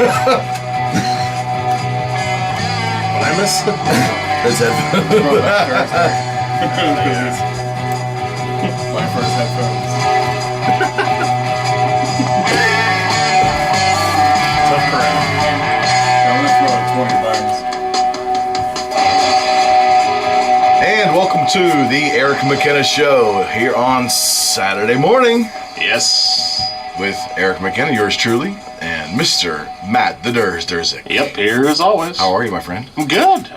What I miss? His headphones. My first headphones. Tough crowd. I'm gonna throw like 20 buttons. And welcome to the Eric McKenna Show here on Saturday morning. Yes. With Eric McKenna, yours truly, and Mr. Matt the Durzik. Yep, here as always. How are you, my friend? I'm good.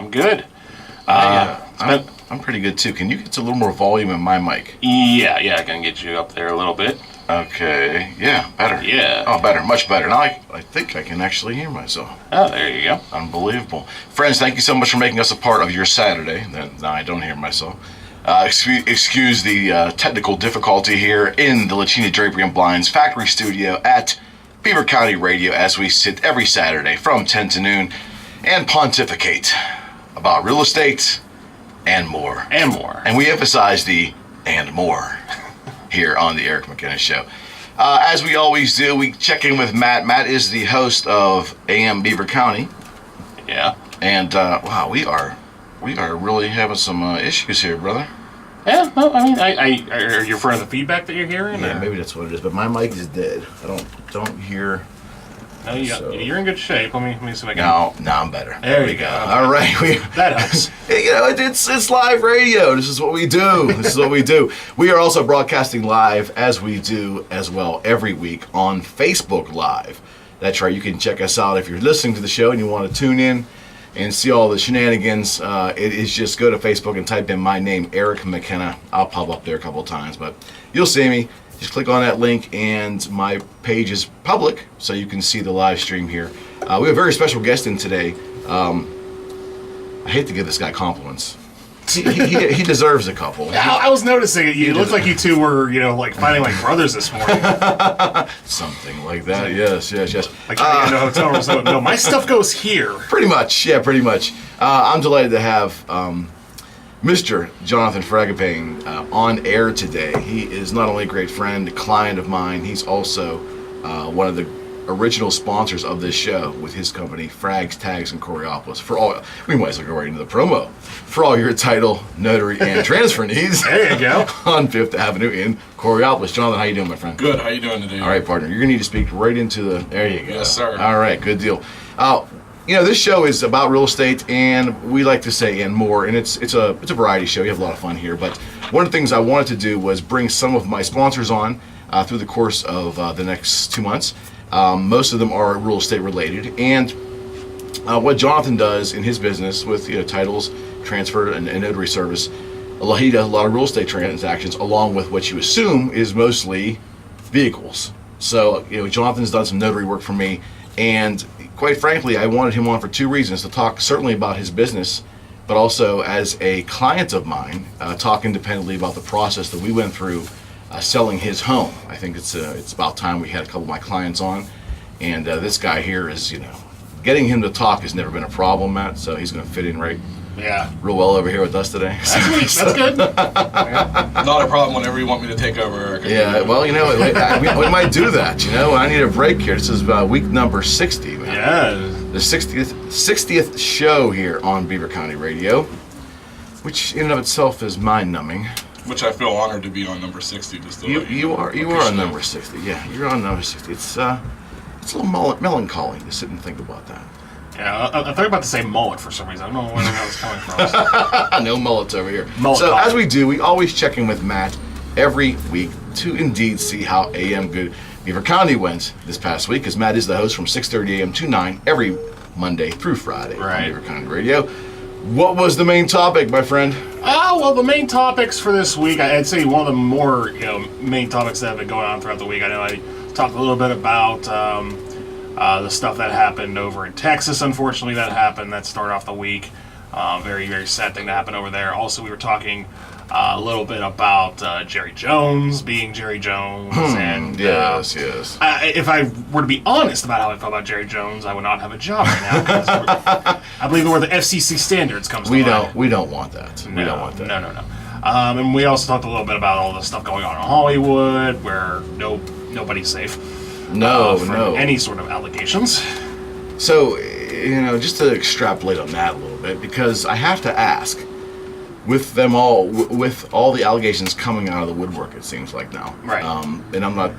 I'm pretty good too. Can you get a little more volume in my mic? Yeah, I can get you up there a little bit. Okay, yeah, better. Yeah. Oh, better, much better. Now I think I can actually hear myself. Oh, there you go. Unbelievable. Friends, thank you so much for making us a part of your Saturday. Now I don't hear myself. Excuse the technical difficulty here in the Latina Drapery and Blinds factory studio at Beaver County Radio as we sit every Saturday from 10 to noon and pontificate about real estate and more. And we emphasize the and more here on the Eric McKenna Show. As we always do, we check in with Matt. Matt is the host of AM Beaver County. Yeah. And, wow, we are really having some issues here, brother. Yeah, no, I mean, are you referring to the feedback that you're hearing? Yeah, or? maybe that's what it is, but my mic is dead. I don't hear. No, you're in good shape. Let me see if I can. Now I'm better. There we go. All right. That helps. You know, it's live radio. This is what we do. We are also broadcasting live, as we do as well, every week on Facebook Live. That's right. You can check us out if you're listening to the show and you want to tune in and see all the shenanigans. It is just go to Facebook and type in my name, Eric McKenna. I'll pop up there a couple of times, but you'll see me. Just click on that link, and my page is public, so you can see the live stream here. We have a very special guest in today. I hate to give this guy compliments. He deserves a couple. I was noticing it. You looked like you two were, like fighting like brothers this morning. Something like that. Yes. Like trying to get into a hotel room. So, no, my stuff goes here. Pretty much. I'm delighted to have Mr. Jonathan Fragapane on air today. He is not only a great friend, a client of mine, he's also one of the original sponsors of this show with his company, Frags Tags in Coraopolis. We might as well go right into the promo. For all your title, notary, and transfer needs. There you go. On 5th Avenue in Coraopolis. Jonathan, how you doing, my friend? Good. How you doing today? All right, partner. You're going to need to speak right into the... There you go. Yes, sir. All right, good deal. This show is about real estate, and we like to say and more, and it's a variety show. You have a lot of fun here, but one of the things I wanted to do was bring some of my sponsors on through the course of the next 2 months. Most of them are real estate related, and what Jonathan does in his business with titles, transfer, and notary service, he does a lot of real estate transactions, along with what you assume is mostly vehicles. So Jonathan's done some notary work for me, and quite frankly, I wanted him on for two reasons: to talk certainly about his business, but also as a client of mine, talk independently about the process that we went through selling his home. I think it's about time we had a couple of my clients on, and this guy here is, getting him to talk has never been a problem, Matt, so he's going to fit in real well over here with us today. That's good. Not a problem whenever you want me to take over, Eric. Yeah, well, we might do that, I need a break here. This is week number 60, man. Yeah. The 60th show here on Beaver County Radio, which in and of itself is mind-numbing. Which I feel honored to be on number 60. You are on number 60. Yeah, you're on number 60. It's a little melancholy to sit and think about that. Yeah, I thought you were about to say mullet for some reason. I don't know where that was coming from. No mullets over here. So as we do, we always check in with Matt every week to indeed see how AM Good Beaver County went this past week, because Matt is the host from 6:30 a.m. to 9 every Monday through Friday on Beaver County Radio. What was the main topic, my friend? Well, the main topics for this week, I'd say one of the more main topics that have been going on throughout the week. I know I talked a little bit about the stuff that happened over in Texas. Unfortunately, that started off the week. Very, very sad thing that happened over there. Also, we were talking a little bit about Jerry Jones being Jerry Jones. And yes. If I were to be honest about how I felt about Jerry Jones, I would not have a job right now. Because I believe where the FCC standards comes to mind. We don't want that. No. And we also talked a little bit about all the stuff going on in Hollywood, where nobody's safe. No. From any sort of allegations. So, just to extrapolate on that a little bit, because I have to ask, with them all, with all the allegations coming out of the woodwork, it seems like now, Right. And I'm not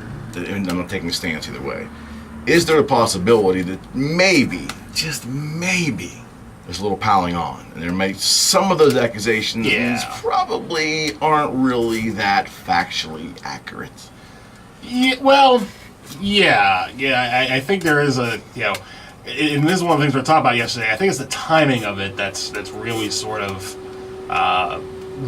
taking a stance either way. Is there a possibility that maybe, just maybe, there's a little piling on, and some of those accusations probably aren't really that factually accurate? Yeah, well, yeah. I think there is a, and this is one of the things we were talking about yesterday. I think it's the timing of it that's really sort of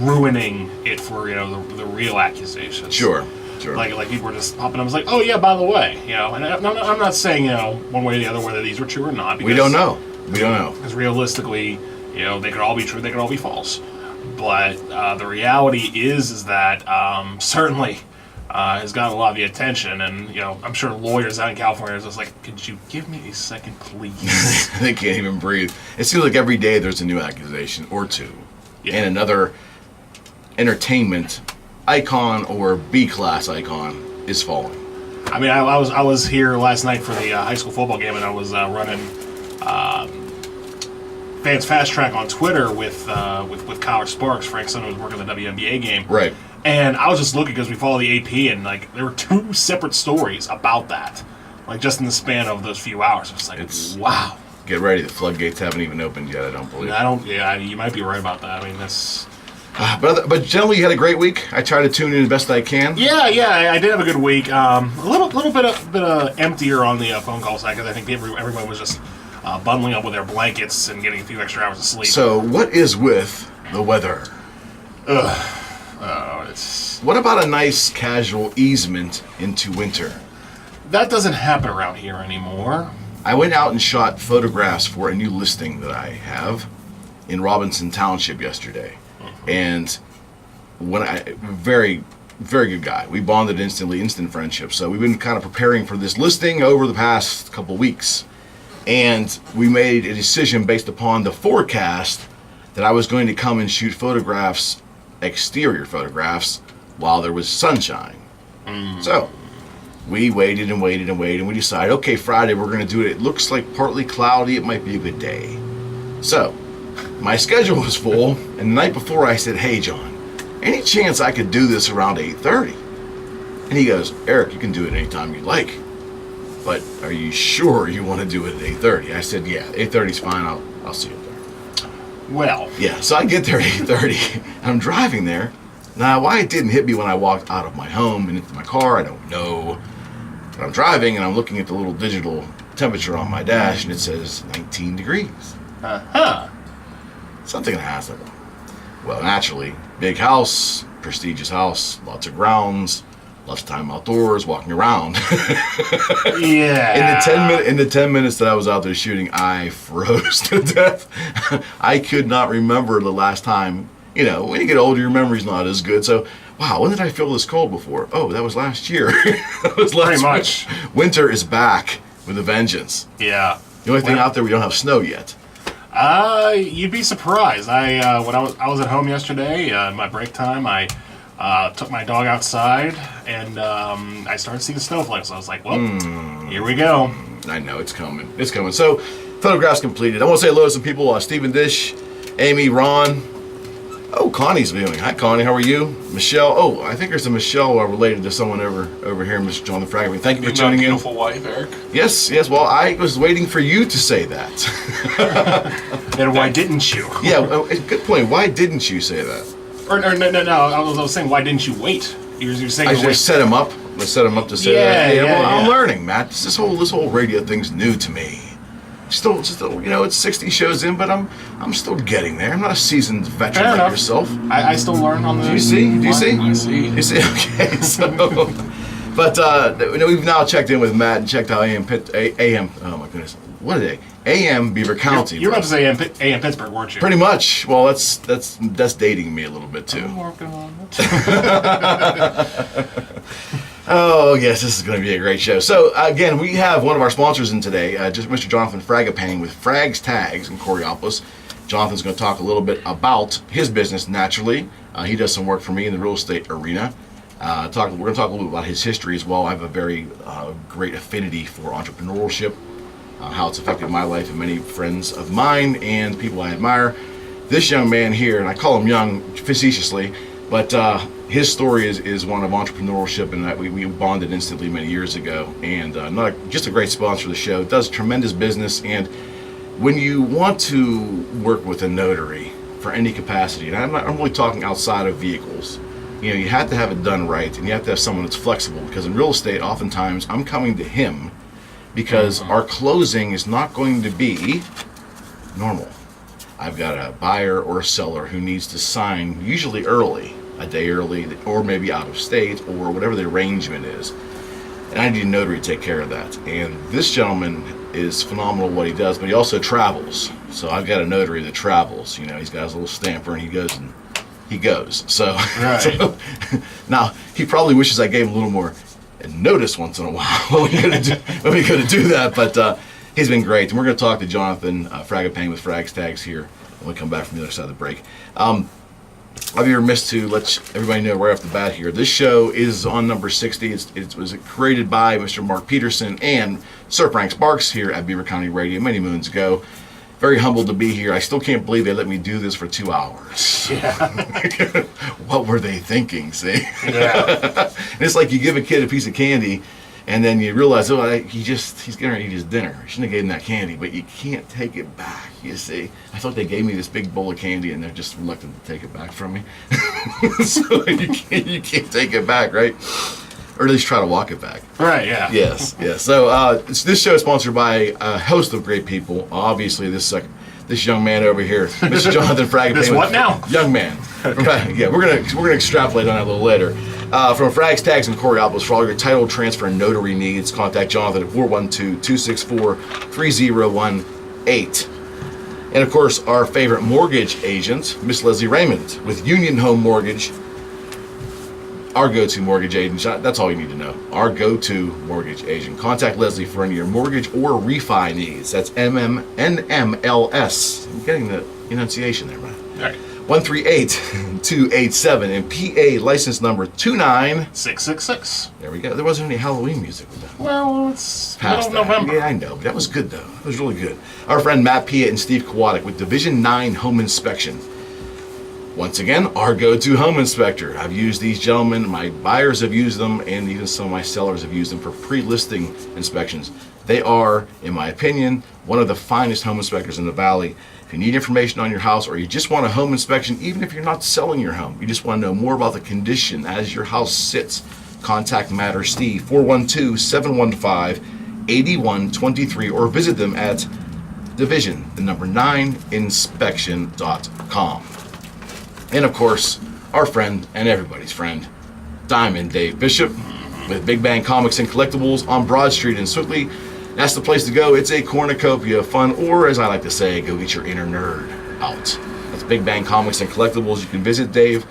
ruining it for the real accusations. Sure. Like people were just popping up. I was like, oh yeah, by the way, and I'm not saying one way or the other whether these were true or not. We don't know. Because realistically, they could all be true, they could all be false. But the reality is that certainly has gotten a lot of the attention, and I'm sure lawyers out in California are just like, could you give me a second, please? They can't even breathe. It seems like every day there's a new accusation or two, and another entertainment icon or B-class icon is falling. I mean, I was here last night for the high school football game, and I was running Fans Fast Track on Twitter with Kyler Sparks. Frank's son was working the WMBA game, right? And I was just looking because we follow the AP, and like there were two separate stories about that, like just in the span of those few hours. It was like, wow. Get ready, the floodgates haven't even opened yet. I don't believe. Yeah, you might be right about that. I mean, that's. But generally, you had a great week. I try to tune in the best I can. Yeah, I did have a good week. A little bit emptier on the phone call side because I think everyone was just bundling up with their blankets and getting a few extra hours of sleep. So, what is with the weather? What about a nice casual easement into winter? That doesn't happen around here anymore. I went out and shot photographs for a new listing that I have in Robinson Township yesterday. And very, very good guy. We bonded instantly, instant friendship. So we've been kind of preparing for this listing over the past couple weeks. And we made a decision based upon the forecast that I was going to come and shoot photographs, exterior photographs, while there was sunshine. So we waited and waited and waited, and we decided, okay, Friday we're going to do it. It looks like partly cloudy. It might be a good day. So my schedule was full, and the night before I said, hey, John, any chance I could do this around 8:30? And he goes, Eric, you can do it anytime you like, but are you sure you want to do it at 8:30? I said, yeah, 8:30 is fine. I'll see you there. Well. Yeah, so I get there at 8:30, and I'm driving there. Now, why it didn't hit me when I walked out of my home and into my car, I don't know. But I'm driving, and I'm looking at the little digital temperature on my dash, and it says 19 degrees. Something that has it. Well, naturally, big house, prestigious house, lots of grounds, lots of time outdoors, walking around. Yeah. In the 10 minutes that I was out there shooting, I froze to death. I could not remember the last time. When you get older, your memory's not as good. So, wow, when did I feel this cold before? Oh, that was last year. That was last Pretty much. Winter is back with a vengeance. Yeah. The only thing out there, we don't have snow yet. You'd be surprised. When I was at home yesterday, in my break time, I took my dog outside, and I started seeing snowflakes. I was like, well, here we go. I know, it's coming. It's coming. So, photographs completed. I want to say hello to some people. Stephen Dish, Amy, Ron. Oh, Connie's viewing. Hi, Connie. How are you? Michelle. Oh, I think there's a Michelle related to someone over here, Mr. Jonathan Fragapane. Thank you for tuning in. Beautiful wife, Eric. Yes. Well, I was waiting for you to say that. Then why didn't you? Yeah, good point. Why didn't you say that? Or no. I was saying, why didn't you wait? You were saying I just set him up. Let's set him up to say that. I'm learning, Matt. This whole radio thing's new to me. Still, it's 60 shows in, but I'm still getting there. I'm not a seasoned veteran Fair like enough. yourself. I still learn on the. Do you see? I see. You see? Okay. So, but we've now checked in with Matt and checked out AM. Oh my goodness, what a day! AM Beaver County. You're about to say AM Pittsburgh, weren't you? Pretty much. Well, that's dating me a little bit too. I'm working on it. Oh, yes, this is going to be a great show. So, again, we have one of our sponsors in today, just Mr. Jonathan Fragapane with Frags Tags in Coraopolis. Jonathan's going to talk a little bit about his business, naturally. He does some work for me in the real estate arena. We're going to talk a little bit about his history as well. I have a very great affinity for entrepreneurship how it's affected my life and many friends of mine and people I admire. This young man here, and I call him young facetiously, but his story is one of entrepreneurship, and that we bonded instantly many years ago. And just a great sponsor of the show, does tremendous business. And when you want to work with a notary for any capacity, and I'm really talking outside of vehicles, you have to have it done right, and you have to have someone that's flexible, because in real estate, oftentimes I'm coming to him because our closing is not going to be normal. I've got a buyer or a seller who needs to sign, usually early, a day early, or maybe out of state, or whatever the arrangement is. And I need a notary to take care of that. And this gentleman is phenomenal what he does, but he also travels. So I've got a notary that travels. He's got his little stamper, and he goes. So, right. So now he probably wishes I gave him a little more notice once in a while when we go to do that. But he's been great, and we're going to talk to Jonathan Fragapane with Frags Tags here when we come back from the other side of the break. I'd be remiss to let everybody know right off the bat here. This show is on number 60. It was created by Mr. Mark Peterson and Sir Frank Sparks here at Beaver County Radio many moons ago. Very humbled to be here. I still can't believe they let me do this for 2 hours. Yeah. What were they thinking, see? Yeah. And it's like you give a kid a piece of candy, and then you realize, he's going to eat his dinner. You shouldn't have given him that candy, but you can't take it back, you see. I thought they gave me this big bowl of candy, and they're just reluctant to take it back from me. So you can't take it back, right? Or at least try to walk it back. Right, yeah. Yes. So this show is sponsored by a host of great people. Obviously, this young man over here, Mr. Jonathan Fragapane. This what now? Young man. Right. Yeah, we're gonna extrapolate on that a little later. From Frags Tags in Coraopolis, for all your title transfer and notary needs, contact Jonathan at 412-264-3018. And of course, our favorite mortgage agent, Miss Leslie Raymond, with Union Home Mortgage, our go-to mortgage agent. That's all you need to know. Our go-to mortgage agent. Contact Leslie for any of your mortgage or refi needs. That's NMLS. I'm getting the enunciation there, man. All right. 138-287 and PA license number 29666. There we go. There wasn't any Halloween music with that. Well, it's Past middle of that. November. Yeah, I know, but that was good though. That was really good. Our friend Matt Piat and Steve Kowalik with Division 9 Home Inspection. Once again, our go-to home inspector. I've used these gentlemen, my buyers have used them, and even some of my sellers have used them for pre-listing inspections. They are, in my opinion, one of the finest home inspectors in the Valley. If you need information on your house, or you just want a home inspection, even if you're not selling your home, you just want to know more about the condition as your house sits, contact Matt or Steve, 412-715-8123, or visit them at Division, the number 9inspection.com. And of course, our friend and everybody's friend, Diamond Dave Bishop, with Big Bang Comics and Collectibles on Broad Street in Sewickley. That's the place to go. It's a cornucopia of fun, or as I like to say, go get your inner nerd out. That's Big Bang Comics and Collectibles. You can visit Dave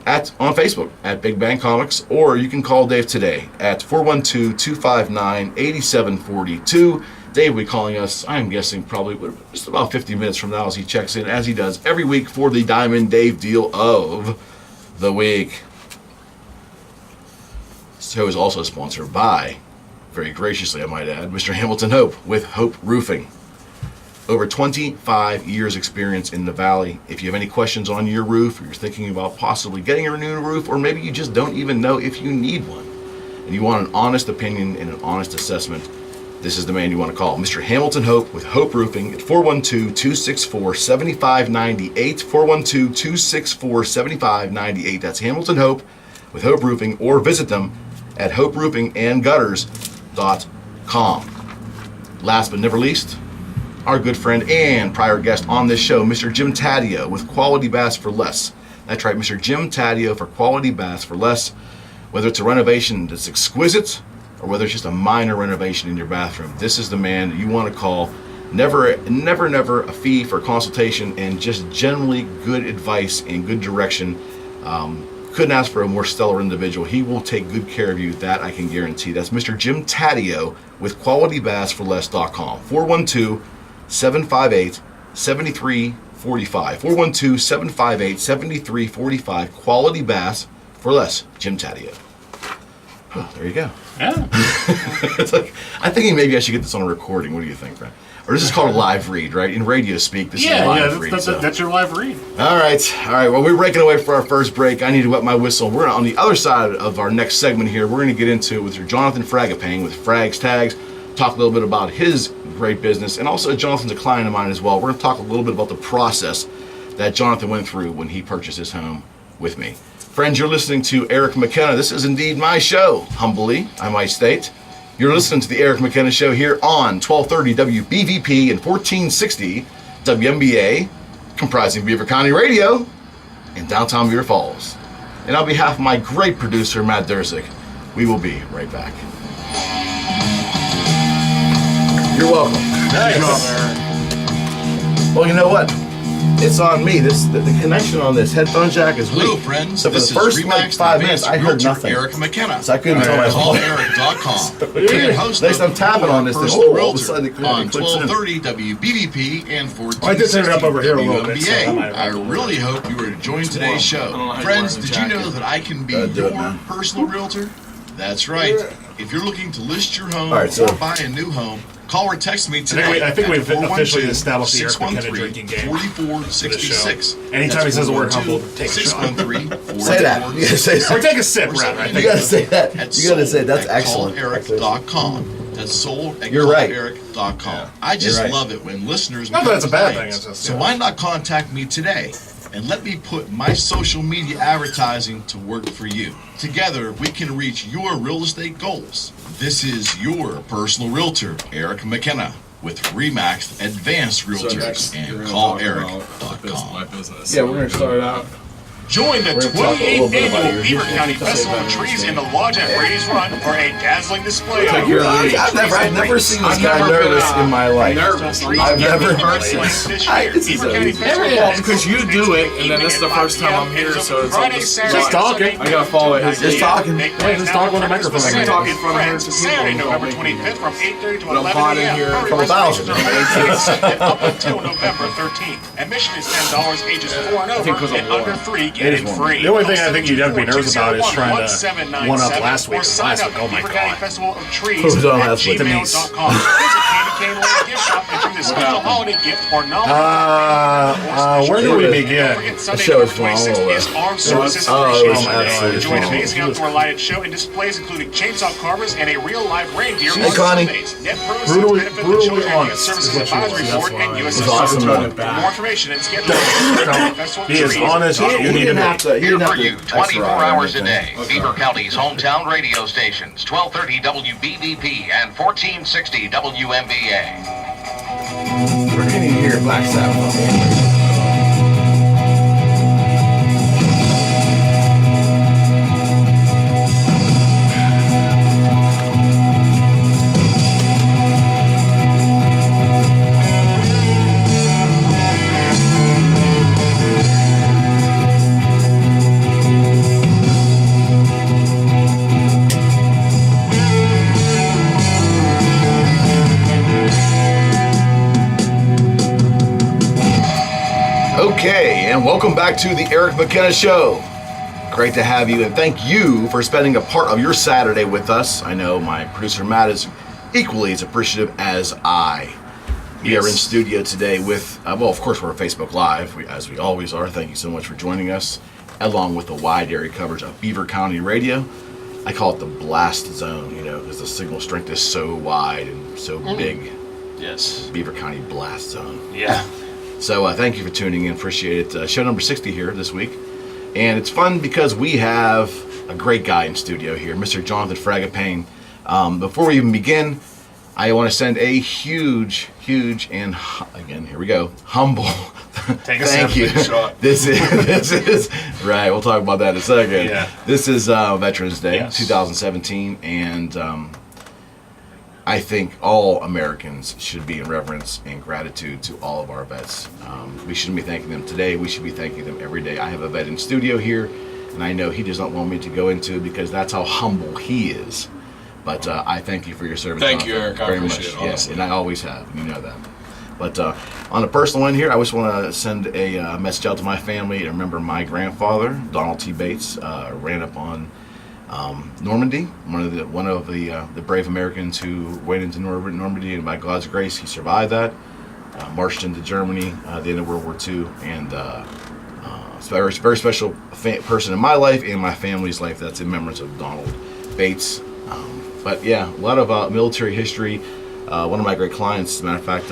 on Facebook at Big Bang Comics, or you can call Dave today at 412-259-8742. Dave will be calling us, I'm guessing, probably just about 50 minutes from now as he checks in, as he does every week, for the Diamond Dave deal of the week. This show is also sponsored by, very graciously I might add, Mr. Hamilton Hope with Hope Roofing. Over 25 years experience in the Valley. If you have any questions on your roof, or you're thinking about possibly getting a new roof, or maybe you just don't even know if you need one, and you want an honest opinion and an honest assessment, this is the man you want to call. Mr. Hamilton Hope with Hope Roofing at 412-264-7598. 412-264-7598. That's Hamilton Hope with Hope Roofing, or visit them at hoperoofingandgutters.com. Last but never least, our good friend and prior guest on this show, Mr. Jim Taddeo with Quality Baths for Less. That's right, Mr. Jim Taddeo for Quality Baths for Less. Whether it's a renovation that's exquisite, or whether it's just a minor renovation in your bathroom, this is the man that you want to call. Never a fee for consultation, and just generally good advice and good direction. Couldn't ask for a more stellar individual. He will take good care of you, that I can guarantee. That's Mr. Jim Taddeo with QualityBathsForLess.com. 412-758-7345. 412-758-7345. Quality Baths for Less. Jim Taddeo. There you go. Yeah. It's like, I'm thinking maybe I should get this on a recording. What do you think, Brad? Or this is called a live read, right? In radio speak, this is a live read. That's your live read. All right. Well, we're breaking away for our first break. I need to wet my whistle. We're on the other side of our next segment here. We're going to get into it with your Jonathan Fragapane with Frags Tags, talk a little bit about his great business, and also Jonathan's a client of mine as well. We're going to talk a little bit about the process that Jonathan went through when he purchased his home with me. Friends, you're listening to Eric McKenna. This is indeed my show, humbly, I might state. You're listening to the Eric McKenna Show here on 1230 WBVP and 1460 WMBA, comprising Beaver County Radio in downtown Beaver Falls. And on behalf of my great producer, Matt Durzik, we will be right back. You're welcome. Nice. Well, you know what? It's on me. The connection on this headphone jack is weak. Hello, friends. So for This the first is like 5 minutes, I heard Realtor nothing. Eric McKenna. So I couldn't tell my Call phone. Eric.com. Next I'm tapping on this thing. Personal All of a sudden Realtor it on clicks in. 1230 WBVP and 1460 I did turn it up over here a little bit, so I might WMBA. have I to really hope you are enjoying today's show. Friends, did you know that I can be Do it, your man. personal realtor? That's right. If you're looking to list your home All right, so- or buy a new home, call or text me today. I think we've at officially established the Eric McKenna 412-613-4466. drinking game for this show. Anytime That's he says the word humble, take a shot. 613-4466. Say that. You gotta say Or that. take a sip, rather. I You think. gotta say that. At You gotta say that's sold at excellent. calleric.com. That's sold at You're right. calleric.com. I just You're right. love it when listeners Not that that's a become bad thing, clients. it's just, So yeah. why not contact me today and let me put my social media advertising to work for you. Together, we can reach your real estate goals. This is your personal realtor, Eric McKenna, with Remax Advanced Realtors and calleric.com. Yeah, we're going to start out. Join the We're gonna talk a little 28th bit about annual your Beaver history. County Festival of Trees in the Lodge at Brady's Run for a dazzling display of I've never seen this guy nervous in my life. Nervous. I've never. Well, because you do it, and then this is the first time I'm here, so it's almost Just talking. I gotta follow his Just lead. talking. Yeah, just talk with a microphone. I'm talking in front of hundreds of people. Saturday, November 25th from 8:30 to But I'm 11 hot in a.m. here. Early Couple thousand. reservations are open up until November 13th. Admission is $10, ages 4 and over, think 'cause of and war. under 3 get in free. The only thing I think you'd have to be nervous about is trying to one up last week. Last week, oh my God. Festival of Trees Who was on at last week? gmail.com. Visit Candy Cane Lane Gift Shop and do this special holiday gift or Where do we begin? The show is phenomenal. Is Armed Services Oh, it was Appreciation Day. absolutely Enjoy an phenomenal. amazing outdoor lighted show and displays including chainsaw carvers and a real live reindeer Hey, on Connie. Sundays. Net proceeds Brutally- benefit the brutally Children and Youth honest Services is what she Advisory was. Board That's and why. U.S. It was awesome, Services. man. For more information and schedule Festival He is Trees. honest. You need to didn't be. have to. Here for you, extra 24 ride or hours a anything. day. Beaver County's hometown radio stations, 1230 WBVP and 1460 WMBA. We're getting here Black Sabbath. Okay, and welcome back to the Eric McKenna Show. Great to have you, and thank you for spending a part of your Saturday with us. I know my producer Matt is equally as appreciative as I. We are in studio today with, well, of course, we're on Facebook Live, as we always are. Thank you so much for joining us, along with the wide area coverage of Beaver County Radio. I call it the blast zone, because the signal strength is so wide and so big. Yes. Beaver County blast zone. Yeah. So thank you for tuning in. Appreciate it. Show number 60 here this week. And it's fun because we have a great guy in studio here, Mr. Jonathan Fragapane. Before we even begin, I want to send a huge, and again, here we go, humble Take a thank sip, you. take a shot. This is right. We'll talk about that in a second. Yeah. This is Veterans Day, Yes. 2017, and I think all Americans should be in reverence and gratitude to all of our vets. We shouldn't be thanking them today. We should be thanking them every day. I have a vet in studio here, and I know he does not want me to go into it because that's how humble he is. But I thank you for your service. Thank you, Jonathan, Eric. I very appreciate much. it, Yes, honestly. and I always have. You know that. But on a personal end here, I just want to send a message out to my family. I remember my grandfather, Donald T. Bates, ran up on Normandy, one of the brave Americans who went into Normandy, and by God's grace, he survived that. Marched into Germany at the end of World War II, and it's a very, very special person in my life and my family's life. That's in remembrance of Donald Bates. But yeah, a lot of military history. One of my great clients, as a matter of fact,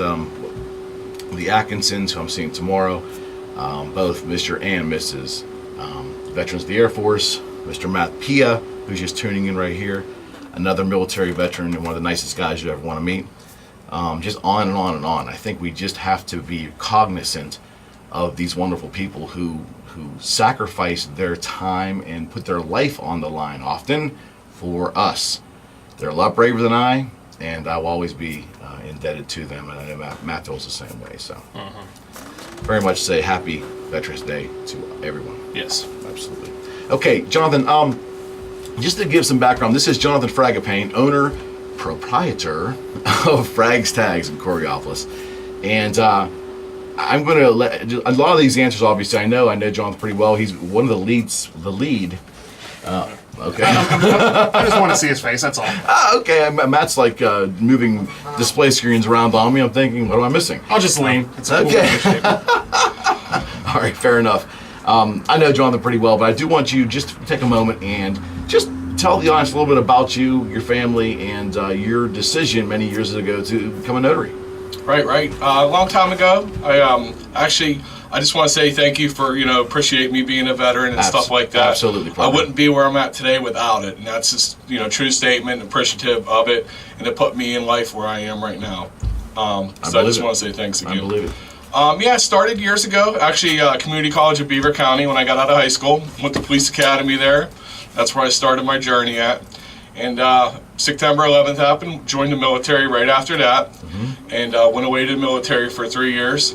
the Atkinsons, who I'm seeing tomorrow, both Mr. and Mrs. Veterans of the Air Force, Mr. Matt Pia, who's just tuning in right here, another military veteran and one of the nicest guys you ever want to meet. Just on and on and on. I think we just have to be cognizant of these wonderful people who sacrifice their time and put their life on the line, often for us. They're a lot braver than I, and I will always be indebted to them, and I know Matt feels the same way. So very much say happy Veterans Day to everyone. Yes. Absolutely. Okay, Jonathan, just to give some background, this is Jonathan Fragapane, owner, proprietor of Frags Tags in Coraopolis. And I'm going to let a lot of these answers, obviously, I know Jonathan pretty well. He's one of the lead. Okay. I just want to see his face, that's all. Okay, Matt's like moving display screens around on me. I'm thinking, what am I missing? I'll just lean. It's cool. Okay. All right, fair enough. I know Jonathan pretty well, but I do want you just to take a moment and just tell the audience a little bit about you, your family, and your decision many years ago to become a notary. Right. A long time ago, I just want to say thank you for, appreciate me being a veteran and stuff like that. Absolutely. I wouldn't be where I'm at today without it. And that's just, true statement, appreciative of it. And it put me in life where I am right now. So I just want to say thanks again. I believe it. I started years ago, actually, community college of Beaver County when I got out of high school. Went to police academy there. That's where I started my journey at. And September 11th happened, joined the military right after that. And went away to the military for 3 years.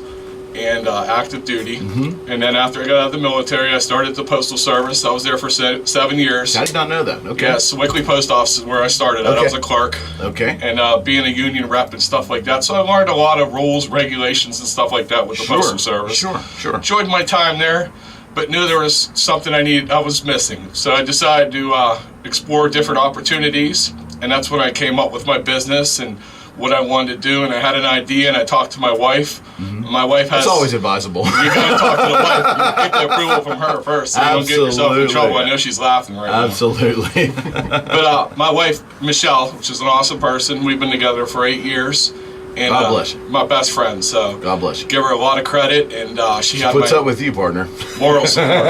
And active duty. And then after I got out of the military, I started the Postal Service. I was there for 7 years. I did not know that. Okay. Yes, Wickley Post Office is where I started. I was a clerk. Okay. And being a union rep and stuff like that. So I learned a lot of rules, regulations, and stuff like that with the Postal Service. Sure. Enjoyed my time there, but knew there was something I was missing. So I decided to explore different opportunities. And that's when I came up with my business and what I wanted to do, and I had an idea, and I talked to my wife. My wife has... It's always advisable. You gotta talk to the wife. You get the approval from her first, so you don't get yourself in trouble. I know she's laughing right now. Absolutely. But my wife, Michelle, which is an awesome person, we've been together for 8 years. And, God bless you. My best friend, so... God bless you. Give her a lot of credit, and she had puts up with you, partner. Moral support.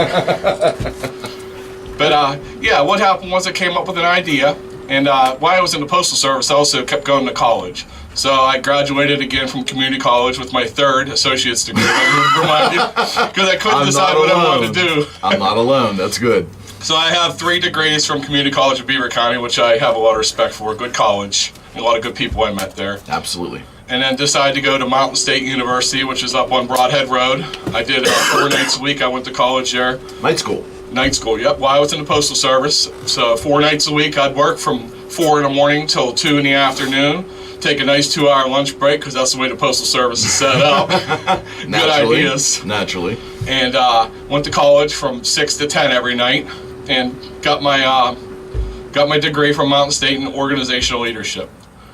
But, what happened was I came up with an idea. And while I was in the Postal Service, I also kept going to college. So I graduated again from community college with my 3rd associate's degree. Because I couldn't decide what I wanted to do. I'm not alone. That's good. So I have 3 degrees from community college of Beaver County, which I have a lot of respect for. Good college. And a lot of good people I met there. Absolutely. And then decided to go to Mountain State University, which is up on Broadhead Road. I did 4 nights a week. I went to college there. Night school. Night school, yep. While I was in the Postal Service. So 4 nights a week, I'd work from 4 in the morning till 2 in the afternoon. Take a nice 2-hour lunch break, because that's the way the Postal Service is set up. Good ideas. Naturally. And went to college from 6 to 10 every night, and got my degree from Mountain State in organizational leadership.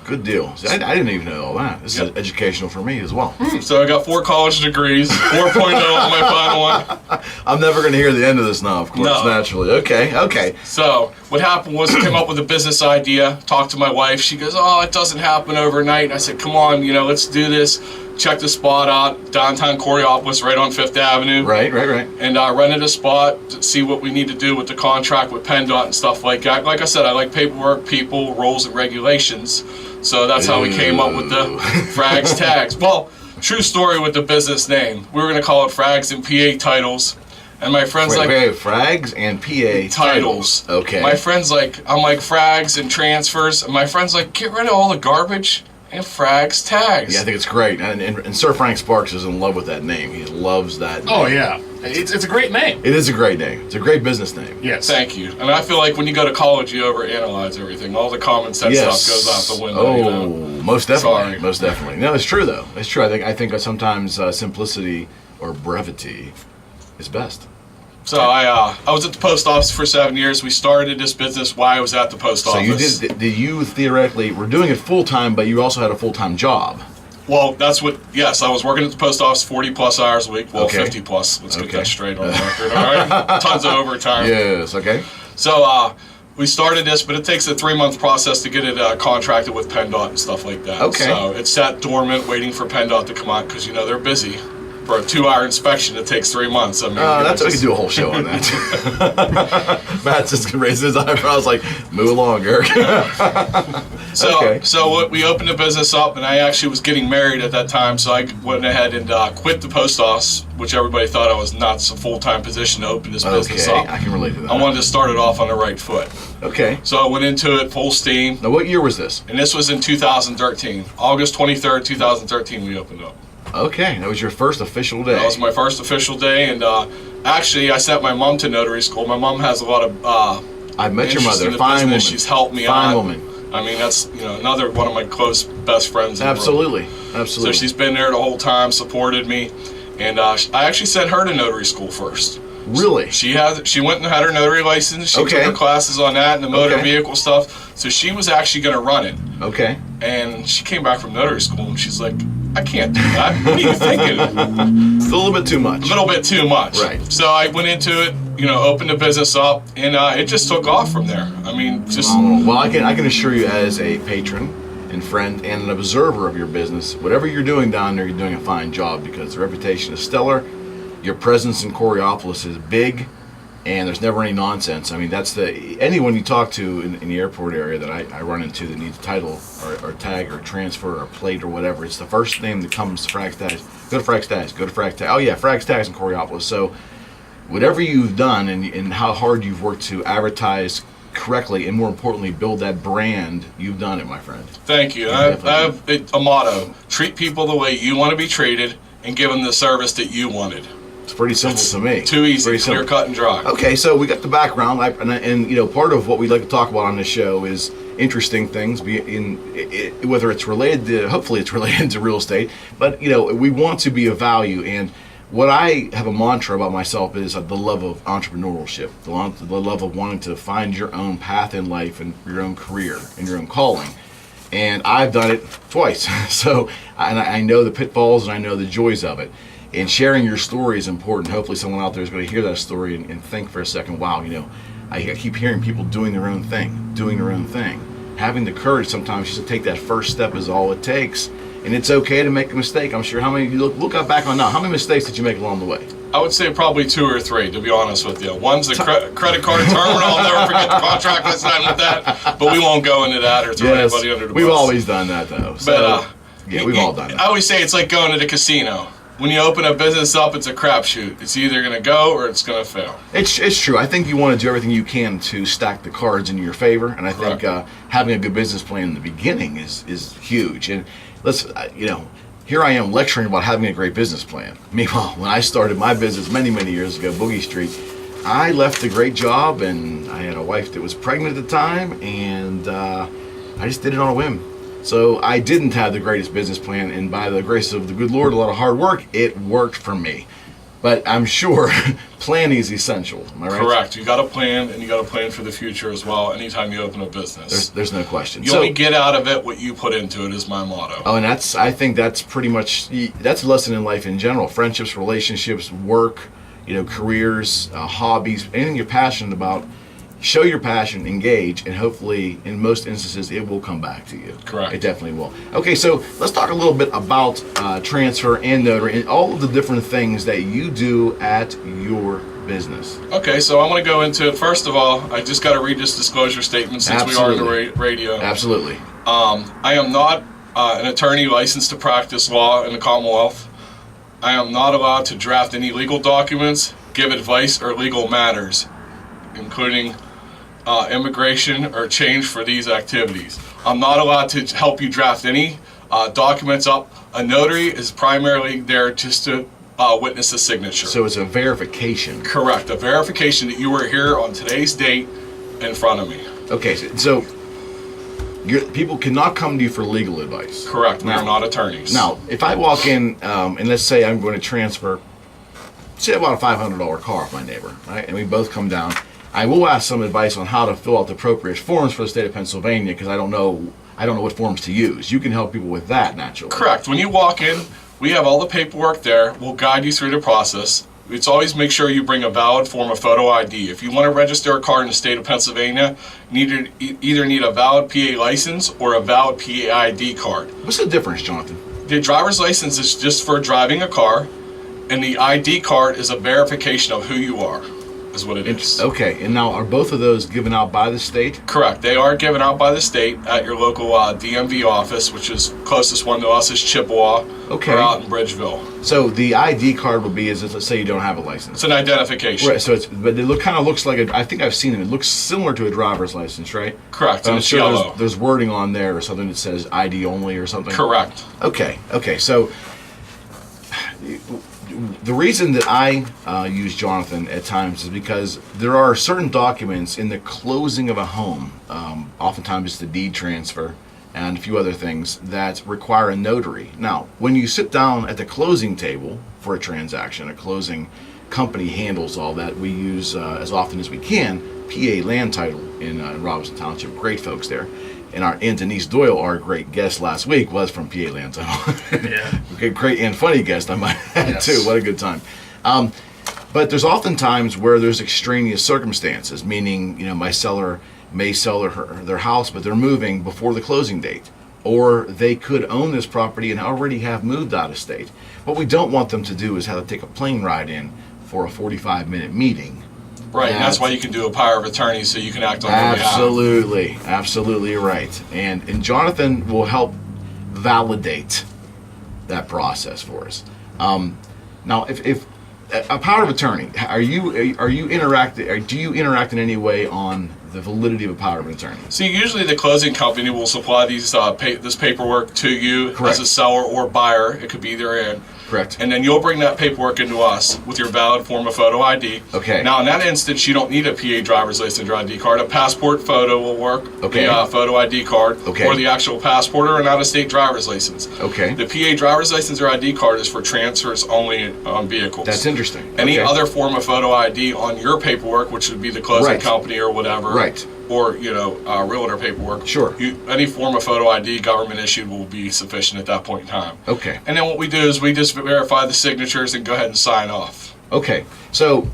Good deal. See, I didn't even know all that. This is educational for me as well. So I got 4 college degrees, 4.0 on my final one. I'm never going to hear the end of this now, of course, naturally. Okay. So what happened was I came up with a business idea, talked to my wife. She goes, oh, it doesn't happen overnight. I said, come on, let's do this. Check the spot out, downtown Coraopolis, right on 5th Avenue. Right. And rented a spot to see what we need to do with the contract with PennDOT and stuff like that. Like I said, I like paperwork, people, rules, and regulations. So that's how we came up with the Frags Tags. Well, true story with the business name. We were going to call it Frags and PA Titles. And my friend's Frags and PA Titles. Okay. My friend's I'm like Frags and transfers. And my friend's like, get rid of all the garbage and Frags Tags. Yeah, I think it's great. And Sir Frank Sparks is in love with that name. He loves that name. Oh, yeah. It's a great name. It is a great name. It's a great business name. Yes. Thank you. And I feel like when you go to college, you overanalyze everything. All the common sense stuff goes out the window. Oh, most definitely. Sorry. Most definitely. No, it's true, though. It's true. I think sometimes simplicity or brevity is best. So I was at the post office for 7 years. We started this business while I was at the post office. So you theoretically were doing it full time, but you also had a full time job. Well, yes, I was working at the post office 40 plus hours a week. Well, Okay. 50 plus. Let's get that straight on the record. All right. Tons of overtime. Yes, okay. So we started this, but it takes a 3-month process to get it contracted with PennDOT and stuff like that. Okay. So it's sat dormant waiting for PennDOT to come out because, they're busy. For a 2-hour inspection, it takes 3 months. I mean, we could do a whole show on that. Matt's just raising his eyebrows like, move along, Eric. So we opened the business up, and I actually was getting married at that time, so I went ahead and quit the post office, which everybody thought I was not a full-time position to open this business up. I can relate to that. I wanted to start it off on the right foot. Okay. So I went into it full steam. Now, what year was this? And this was in 2013. August 23rd, 2013, we opened up. Okay, that was your first official day. That was my first official day, and actually, I sent my mom to notary school. My mom has a lot of I met your interest mother, in the fine woman. business. She's helped me fine out. woman. I mean, that's another one of my close best friends. In Absolutely, the world. absolutely. So she's been there the whole time, supported me, and I actually sent her to notary school first. Really? She went and had her notary license. She Okay. took her classes on that and the motor Okay. vehicle stuff. So she was actually going to run it. Okay. And she came back from notary school and she's like, I can't do that. What are you thinking? It's a little bit too much. A little bit too much. Right. So I went into it, opened the business up, and it just took off from there. I mean, just Well, I can assure you, as a patron and friend and an observer of your business, whatever you're doing down there, you're doing a fine job because the reputation is stellar. Your presence in Coraopolis is big, and there's never any nonsense. I mean, that's anyone you talk to in the airport area that I run into that needs a title or tag or transfer or plate or whatever, it's the first name that comes to Frags Tags. Go to Frags Tags. Go to Frags Tags. Oh yeah, Frags Tags in Coraopolis. So whatever you've done and how hard you've worked to advertise correctly and more importantly build that brand, you've done it, my friend. Thank you. I have a motto: treat people the way you want to be treated, and give them the service that you wanted. It's pretty simple to me. Too easy, Pretty clear simple. cut and dry. Okay, so we got the background, and part of what we like to talk about on this show is interesting things, whether it's related to, hopefully it's related to real estate, but we want to be of value. And what I have a mantra about myself is the love of entrepreneurship, the love of wanting to find your own path in life and your own career and your own calling. And I've done it twice, so I know the pitfalls and I know the joys of it. And sharing your story is important. Hopefully someone out there is going to hear that story and think for a second, wow, I keep hearing people doing their own thing. Having the courage sometimes just to take that first step is all it takes. And it's okay to make a mistake. I'm sure how many, look back on now, how many mistakes did you make along the way? I would say probably 2 or 3, to be honest with you. One's the credit card terminal. I'll never forget the contract I signed with that. But we won't go into that or throw anybody under the bus. We've always done that, though. So, we've all done that. I always say it's like going to the casino. When you open a business up, it's a crapshoot. It's either going to go or it's going to fail. It's true. I think you want to do everything you can to stack the cards in your favor, and I think having a good business plan in the beginning is huge. And let's, here I am lecturing about having a great business plan. Meanwhile, when I started my business many years ago, Boogie Street, I left a great job, and I had a wife that was pregnant at the time, and I just did it on a whim. So I didn't have the greatest business plan, and by the grace of the good Lord, a lot of hard work, it worked for me. But I'm sure planning is essential. Am I right? Correct. You got to plan, and you got to plan for the future as well. Anytime you open a business, there's no question. You only get out of it what you put into it is my motto. Oh, and I think that's pretty much that's a lesson in life in general. Friendships, relationships, work, careers, hobbies, anything you're passionate about. Show your passion, engage, and hopefully, in most instances, it will come back to you. Correct. It definitely will. Okay, so let's talk a little bit about transfer and notary and all of the different things that you do at your business. Okay, so I want to go into it. First of all, I just got to read this disclosure statement since we are on the radio. Absolutely. I am not an attorney licensed to practice law in the Commonwealth. I am not allowed to draft any legal documents, give advice, or legal matters, including immigration or change for these activities. I'm not allowed to help you draft any documents up. A notary is primarily there just to witness a signature. So it's a verification. Correct, a verification that you were here on today's date in front of me. Okay, so people cannot come to you for legal advice. Correct, we are not attorneys. Now, if I walk in and let's say I'm going to transfer say I bought a $500 car off my neighbor, right? And we both come down. I will ask some advice on how to fill out the appropriate forms for the state of Pennsylvania because I don't know what forms to use. You can help people with that naturally. Correct. When you walk in, we have all the paperwork there. We'll guide you through the process. It's always make sure you bring a valid form of photo ID. If you want to register a car in the state of Pennsylvania, you either need a valid PA license or a valid PA ID card. What's the difference, Jonathan? The driver's license is just for driving a car, and the ID card is a verification of who you are, is what it is. Okay, and now are both of those given out by the state? Correct. They are given out by the state at your local DMV office, which is closest one to us is Chippewa, Okay. or out in Bridgeville. So the ID card will be, let's say you don't have a license. It's an identification. Right, so but it kind of looks like, I think I've seen it looks similar to a driver's license, right? Correct, But I'm and it's sure yellow. there's wording on there or something that says ID only or something? Correct. Okay, so the reason that I use Jonathan at times is because there are certain documents in the closing of a home, oftentimes it's the deed transfer and a few other things that require a notary. Now, when you sit down at the closing table for a transaction, a closing company handles all that. We use as often as we can PA Land Title in Robinson Township. Great folks there. And Aunt Denise Doyle, our great guest last week, was from PA Land Title. Yeah. Okay, great and funny guest, I might add, Yes. too. What a good time. But there's often times where there's extraneous circumstances, meaning, my seller may sell their house, but they're moving before the closing date. Or they could own this property and already have moved out of state. What we don't want them to do is have to take a plane ride in for a 45-minute meeting. Right, and that's why you can do a power of attorney so you can act on their behalf. Absolutely right. And Jonathan will help validate that process for us. Now, if a power of attorney, are you interacting? Or do you interact in any way on the validity of a power of attorney? So usually the closing company will supply these this paperwork to you Correct. as a seller or buyer. It could be either end. Correct. And then you'll bring that paperwork into us with your valid form of photo ID. Okay. Now, in that instance, you don't need a PA driver's license or ID card. A passport photo will work. Okay. The photo ID card. Okay. Or the actual passport or an out-of-state driver's license. Okay. The PA driver's license or ID card is for transfers only on vehicles. That's interesting. Any Okay. other form of photo ID on your paperwork, which would be the closing Right. company or whatever. Right. Or, realtor paperwork. Sure. Any form of photo ID government issued will be sufficient at that point in time. Okay. And then what we do is we just verify the signatures and go ahead and sign off. Okay, so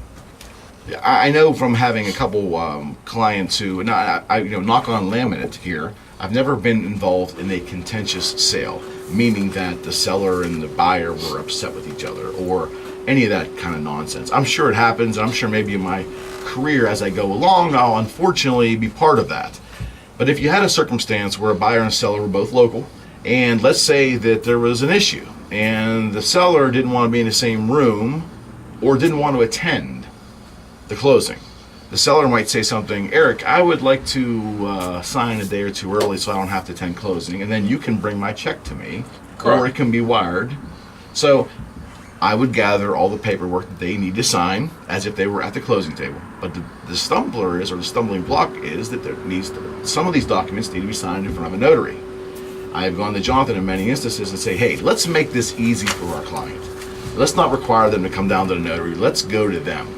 I know from having a couple clients who, knock on laminate here, I've never been involved in a contentious sale, meaning that the seller and the buyer were upset with each other or any of that kind of nonsense. I'm sure it happens, and I'm sure maybe in my career as I go along, I'll unfortunately be part of that. But if you had a circumstance where a buyer and a seller were both local, and let's say that there was an issue, and the seller didn't want to be in the same room or didn't want to attend the closing. The seller might say something, Eric, I would like to sign a day or two early so I don't have to attend closing, and then you can bring my check to me, Correct. or it can be wired. So I would gather all the paperwork that they need to sign as if they were at the closing table. But the stumbling block is that some of these documents need to be signed in front of a notary. I've gone to Jonathan in many instances and say, hey, let's make this easy for our client. Let's not require them to come down to the notary. Let's go to them.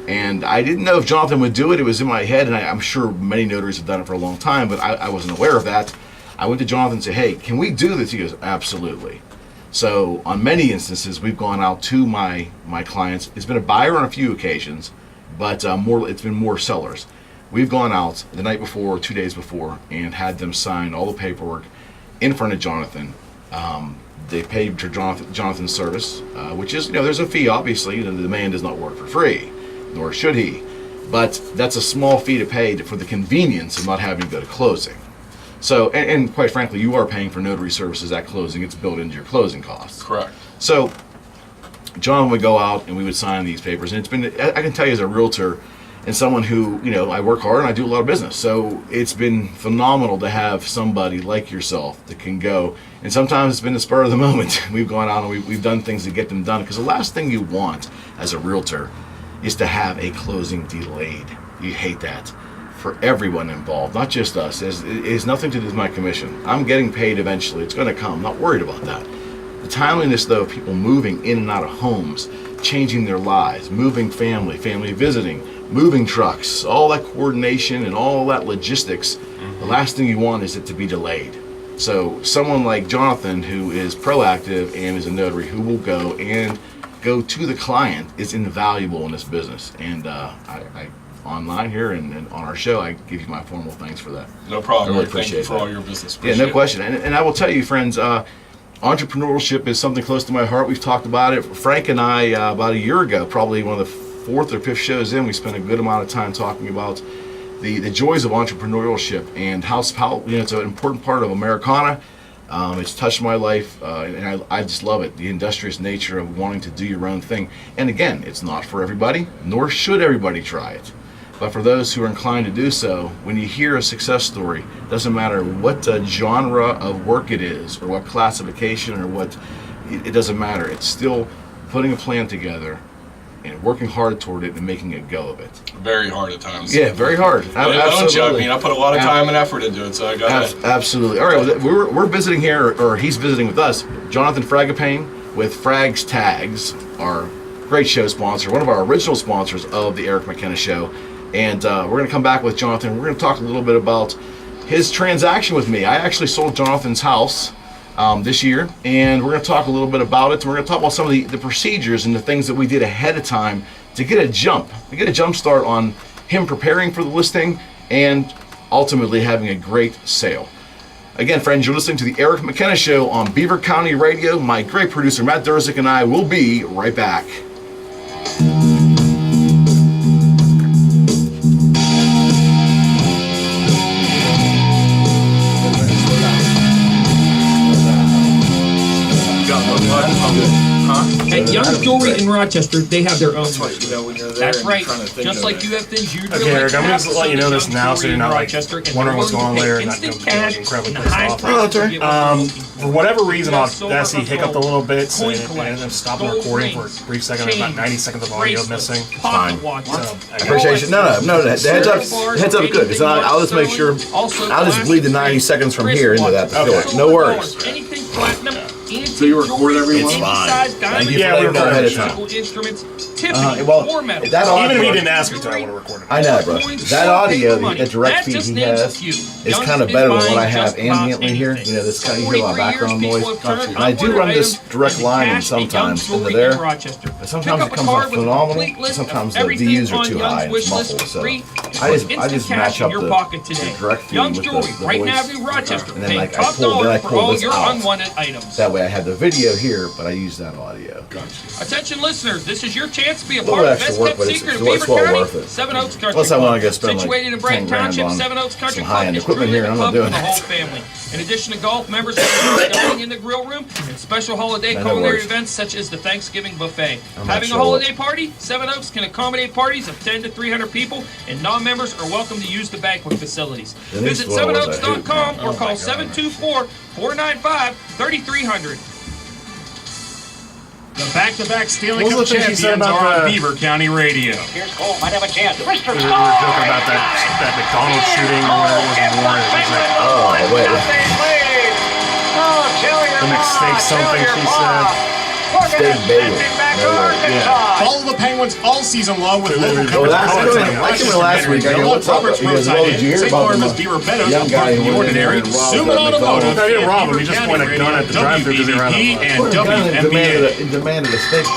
And I didn't know if Jonathan would do it. It was in my head, and I'm sure many notaries have done it for a long time, but I wasn't aware of that. I went to Jonathan and said, hey, can we do this? He goes, absolutely. So on many instances, we've gone out to my clients. It's been a buyer on a few occasions, but it's been more sellers. We've gone out the night before, 2 days before, and had them sign all the paperwork in front of Jonathan. They paid for Jonathan's service, which is, there's a fee, obviously. The man does not work for free, nor should he. But that's a small fee to pay for the convenience of not having to go to closing. So, and quite frankly, you are paying for notary services at closing. It's built into your closing costs. Correct. So, John would go out and we would sign these papers. And it's been, I can tell you as a realtor and someone who, I work hard and I do a lot of business. So it's been phenomenal to have somebody like yourself that can go. And sometimes it's been the spur of the moment. We've gone out and we've done things to get them done. Because the last thing you want as a realtor is to have a closing delayed. You hate that. For everyone involved, not just us. It has nothing to do with my commission. I'm getting paid eventually. It's going to come. I'm not worried about that. The timeliness, though, of people moving in and out of homes, changing their lives, moving family visiting, moving trucks, all that coordination and all that logistics. The last thing you want is it to be delayed. So someone like Jonathan, who is proactive and is a notary, who will go to the client, is invaluable in this business. And I online here and on our show, I give you my formal thanks for that. No problem. I really Thank you appreciate for that. all your business. Yeah, no question. And I will tell you, friends, entrepreneurship is something close to my heart. We've talked about it. Frank and I, about a year ago, probably one of the fourth or fifth shows in, we spent a good amount of time talking about the joys of entrepreneurship and how it's an important part of Americana. It's touched my life, and I just love it. The industrious nature of wanting to do your own thing. And again, it's not for everybody, nor should everybody try it. But for those who are inclined to do so, when you hear a success story, doesn't matter what genre of work it is, or what classification, or it doesn't matter. It's still putting a plan together and working hard toward it and making a go of it. Very hard at times. Yeah, very hard. Absolutely. I put a lot of time and effort into it, so I got it. Absolutely. All right, we're visiting here, or he's visiting with us, Jonathan Fragapane with Frags Tags, our great show sponsor, one of our original sponsors of the Eric McKenna Show. And we're going to come back with Jonathan. We're going to talk a little bit about his transaction with me. I actually sold Jonathan's house this year, and we're going to talk a little bit about it. We're going to talk about some of the procedures and the things that we did ahead of time to get a jump start on him preparing for the listing and ultimately having a great sale. Again, friends, you're listening to the Eric McKenna Show on Beaver County Radio. My great producer, Matt Durzik, and I will be right back. At Young Jewelry in Rochester, they have their own. That's right. Just like you have things you'd Okay, really Eric, I'm have going to let you know this now so you're not like wondering what's going on later and not incredibly pissed off. For whatever reason, Audacity hiccuped a little bit so it ended up stopping recording for a brief second, about 90 seconds of audio missing. Fine. So, Appreciation. No. The heads up is good. Because I'll just make sure. I'll just bleed the 90 seconds from here into that to fill it. No worries. Anything platinum. So you record everyone? It's fine. Thank you for letting me know ahead of time. Instruments, Tiffany, or metal. That audio, Even if he didn't ask me to, I want to record it. I know, bro. That audio, that direct feed he has, is kind of better than what I have ambiently here. You know, this kind of, you hear a lot of background noise. And I do run this direct line sometimes into there, but sometimes it comes out phenomenal. Sometimes the views are too high and it's muffled. So I just match up the direct feed with the voice, and then like I pull this out. That way I have the video here, but I use that audio. Gotcha. Attention listeners, this is your chance to be a little part of the extra best work, kept but secret it's of Beaver well County, worth it. Seven Oaks Country Plus I want to go spend situated in like Bragg 10 grand Township, on Seven Oaks Country some Club high-end is equipment truly here, and the I'm not club doing for the whole that. family. In addition to golf, members have dining in the grill room and special holiday No culinary worries. events such as the Thanksgiving buffet. I'm not Having a sure holiday party, Seven Oaks can accommodate parties of 10 to 300 people, and non-members are welcome to use the banquet facilities. And these Visit blowers, I hate 7oaks.com them. or call 724-495-3300. The back-to-back Stanley What Cup was the thing she said champions about are on the- Beaver County Radio. Here's Cole, might have a chance. Mr. We were joking about that McDonald's shooting or whatever it was in Warren. It was like, Oh, wait. the mistake something she said. Steak bagel. No way. Yeah. Follow the Penguins all season long with local Well, coverage. that's of good. Rochester, I came in last week. I go, what's up? Roberts He goes, Roadside well, did you hear St. about Barnabas the Beaver Meadows, young guy who the went in there Ordinary, and robbed Suman that Automotive, McDonald's? No, he didn't rob him. Beaver He just County pointed a gun at the Radio, drive-thru because he ran out of WBVP money. and Well, he WMBA. demanded a steak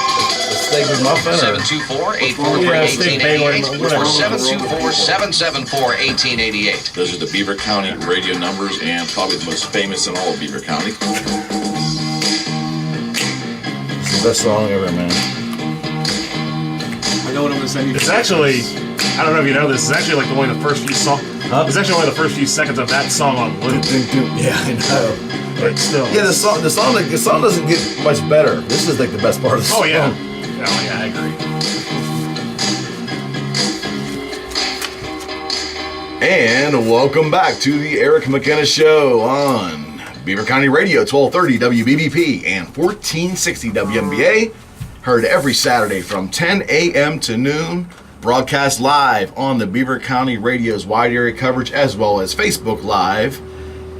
with muffin. 724-843-1888 or 724-774-1888. Those are the Beaver County radio numbers and probably the most famous in all of Beaver County. It's the best song ever, man. I know what I'm going to send you. It's actually, I don't know if you know this, it's actually like only the first few songs. It's actually only the first few seconds of that song on loop. Yeah, I know. But still. Yeah, the song doesn't get much better. This is like the best part of the song. Oh, yeah. Oh, yeah, I agree. And welcome back to the Eric McKenna Show on Beaver County Radio, 1230 WBVP and 1460 WMBA. Heard every Saturday from 10 a.m. to noon. Broadcast live on the Beaver County Radio's wide area coverage as well as Facebook Live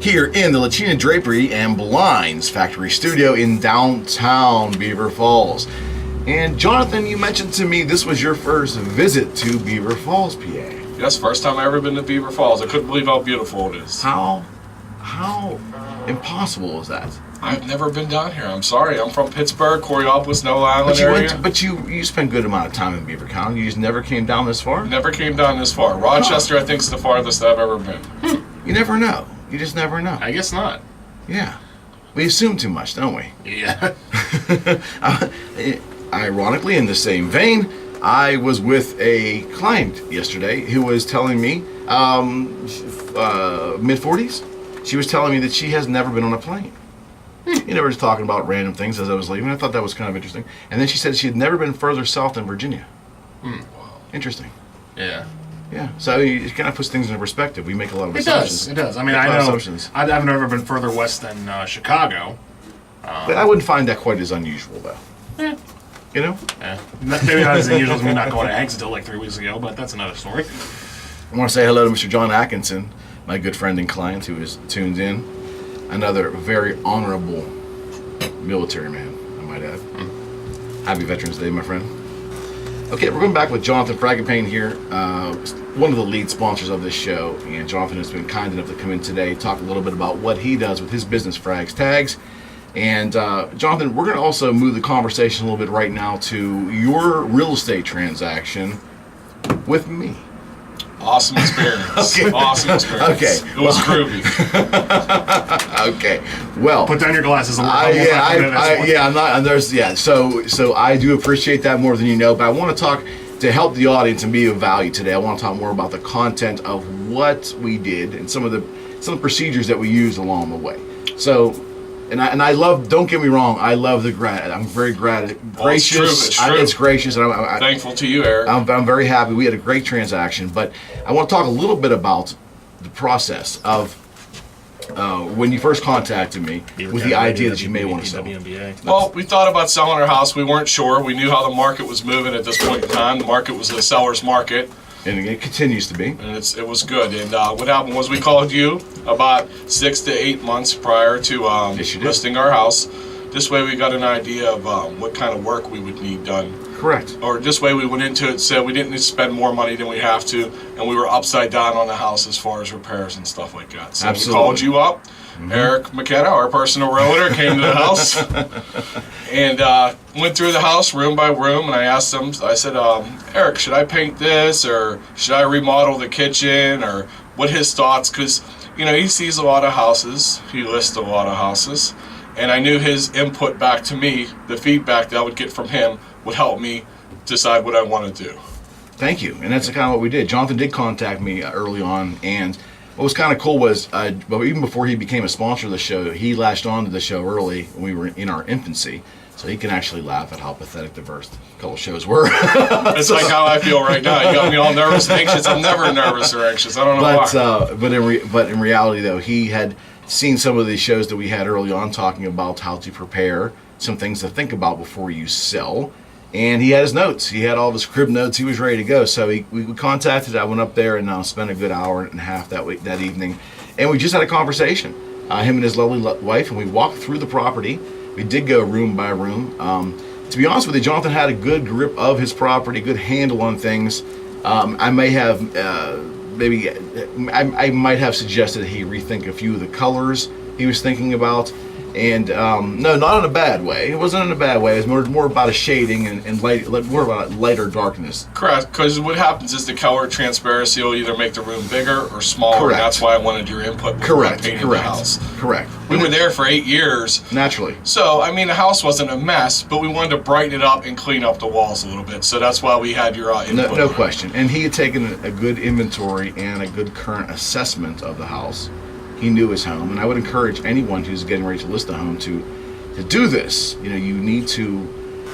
here in the Latina Drapery and Blinds Factory Studio in downtown Beaver Falls. And Jonathan, you mentioned to me this was your first visit to Beaver Falls, PA. Yes, first time I ever been to Beaver Falls. I couldn't believe how beautiful it is. How impossible is that? I've never been down here. I'm sorry. I'm from Pittsburgh, Coraopolis, Noel Island area. But you spent a good amount of time in Beaver County. You just never came down this far? Never came down this far. Rochester, I think, is the farthest I've ever been. You never know. You just never know. I guess not. Yeah. We assume too much, don't we? Yeah. Ironically, in the same vein, I was with a client yesterday who was telling me, mid-40s, she was telling me that she has never been on a plane. You know, we were just talking about random things as I was leaving. I thought that was kind of interesting. And then she said she had never been further south than Virginia. Interesting. Yeah. Yeah. So it kind of puts things into perspective. We make a lot of assumptions. It does. I mean, I know I've never been further west than Chicago. But I wouldn't find that quite as unusual, though. Yeah. You know? Yeah. Maybe not as unusual as me not going to Eggs until like 3 weeks ago, but that's another story. I want to say hello to Mr. John Atkinson, my good friend and client who is tuned in. Another very honorable military man, I might add. Happy Veterans Day, my friend. Okay, we're going back with Jonathan Fragapane here, one of the lead sponsors of this show. And Jonathan has been kind enough to come in today, talk a little bit about what he does with his business, Frags Tags. And Jonathan, we're going to also move the conversation a little bit right now to your real estate transaction with me. Awesome experience. Okay. Awesome experience. Okay. It was groovy. Okay. Well, Put down your glasses a little. I'm not. And there's So I do appreciate that more than you know. But I want to talk to help the audience and be of value today. I want to talk more about the content of what we did and some of the procedures that we used along the way. So. And I love. Don't get me wrong. I love the grad. I'm very gracious. It's true. It's gracious, and I'm thankful to you, Eric. I'm very happy. We had a great transaction, but I want to talk a little bit about the process of when you first contacted me with the idea that you may want to sell. WMBA. Well, we thought about selling our house. We weren't sure. We knew how the market was moving at this point in time. The market was the seller's market. And it continues to be. And it was good. And what happened was we called you about 6 to 8 months prior to listing our house. This way we got an idea of what kind of work we would need done. Correct. Or this way we went into it, said we didn't need to spend more money than we have to, and we were upside down on the house as far as repairs and stuff like that. So Absolutely. We called you up. Eric McKenna, our personal realtor, came to the house and went through the house room by room. And I asked him, I said, Eric, should I paint this, or should I remodel the kitchen, or what his thoughts? Because, you know, he sees a lot of houses, he lists a lot of houses, and I knew his input back to me, the feedback that I would get from him, would help me decide what I want to do. Thank you. And that's kind of what we did. Jonathan did contact me early on, and what was kind of cool was, even before he became a sponsor of the show, he latched on to the show early when we were in our infancy, so he can actually laugh at how pathetic the first couple shows were. It's like how I feel right now. You got me all nervous and anxious. I'm never nervous or anxious. I don't know why. But in reality, though, he had seen some of the shows that we had early on talking about how to prepare, some things to think about before you sell. And he had his notes. He had all of his crib notes. He was ready to go. So we contacted. I went up there and spent a good hour and a half that evening. And we just had a conversation, him and his lovely wife, and we walked through the property. We did go room by room. To be honest with you, Jonathan had a good grip of his property, good handle on things. I may have, I might have suggested he rethink a few of the colors he was thinking about. And no, not in a bad way. It wasn't in a bad way. It was more about a shading and light, more about lighter darkness. Correct, because what happens is the color transparency will either make the room bigger or smaller. Correct. And that's why I wanted your input before I painted the house. Correct. We were there for 8 years. Naturally. So, I mean, the house wasn't a mess, but we wanted to brighten it up and clean up the walls a little bit. So that's why we had your input. No question. And he had taken a good inventory and a good current assessment of the house. He knew his home, and I would encourage anyone who's getting ready to list a home to do this. You know, you need to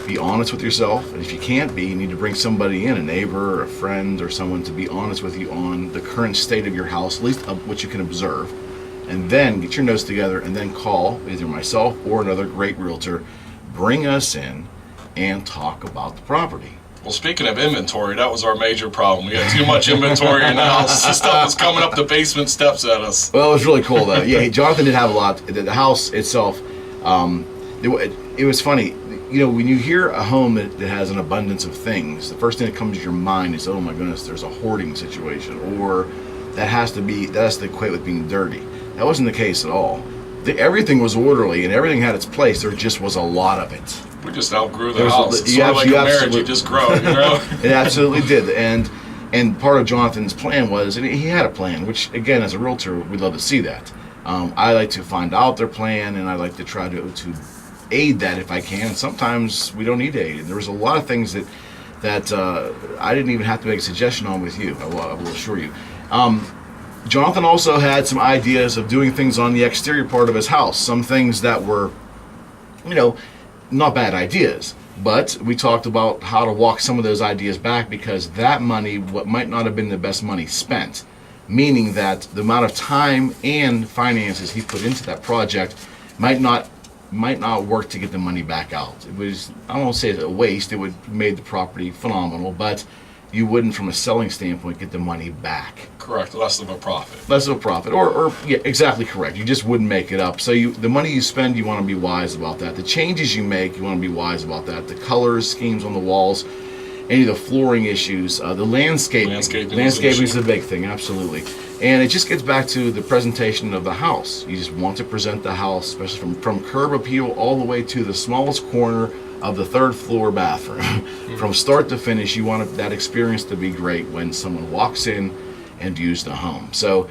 be honest with yourself, and if you can't be, you need to bring somebody in, a neighbor or a friend or someone, to be honest with you on the current state of your house, at least of what you can observe, and then get your notes together and then call either myself or another great realtor, bring us in, and talk about the property. Well, speaking of inventory, that was our major problem. We had too much inventory in the house. The stuff was coming up the basement steps at us. Well, it was really cool, though. Yeah, Jonathan did have a lot. The house itself, it was funny. when you hear a home that has an abundance of things, the first thing that comes to your mind is, oh my goodness, there's a hoarding situation, or that has to equate with being dirty. That wasn't the case at all. Everything was orderly and everything had its place. There just was a lot of it. We just outgrew the house. It's sort of like a marriage, you just grow, It absolutely did. And part of Jonathan's plan was, and he had a plan, which again, as a realtor, we'd love to see that. I like to find out their plan, and I like to try to aid that if I can. Sometimes we don't need to aid. And there was a lot of things that I didn't even have to make a suggestion on with you. I will assure you. Jonathan also had some ideas of doing things on the exterior part of his house. Some things that were, not bad ideas. But we talked about how to walk some of those ideas back, because that money, what might not have been the best money spent, meaning that the amount of time and finances he put into that project might not work to get the money back out. It was, I won't say it's a waste, it would made the property phenomenal, but you wouldn't, from a selling standpoint, get the money back. Correct, less of a profit. Less of a profit, or yeah, exactly correct. You just wouldn't make it up. So the money you spend, you want to be wise about that. The changes you make, you want to be wise about that. The colors, schemes on the walls, any of the flooring issues, the landscaping. Landscaping is a big thing, absolutely. And it just gets back to the presentation of the house. You just want to present the house, especially from curb appeal all the way to the smallest corner of the third floor bathroom. From start to finish, you want that experience to be great when someone walks in and views the home. So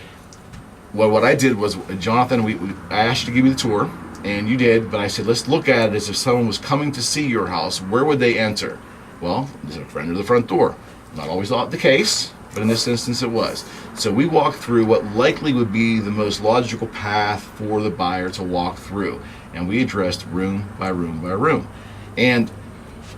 what I did was, Jonathan, I asked you to give me the tour, and you did, but I said, let's look at it as if someone was coming to see your house. Where would they enter? Well, there's a friend of the front door. Not always the case, but in this instance it was. So we walked through what likely would be the most logical path for the buyer to walk through, and we addressed room by room by room. And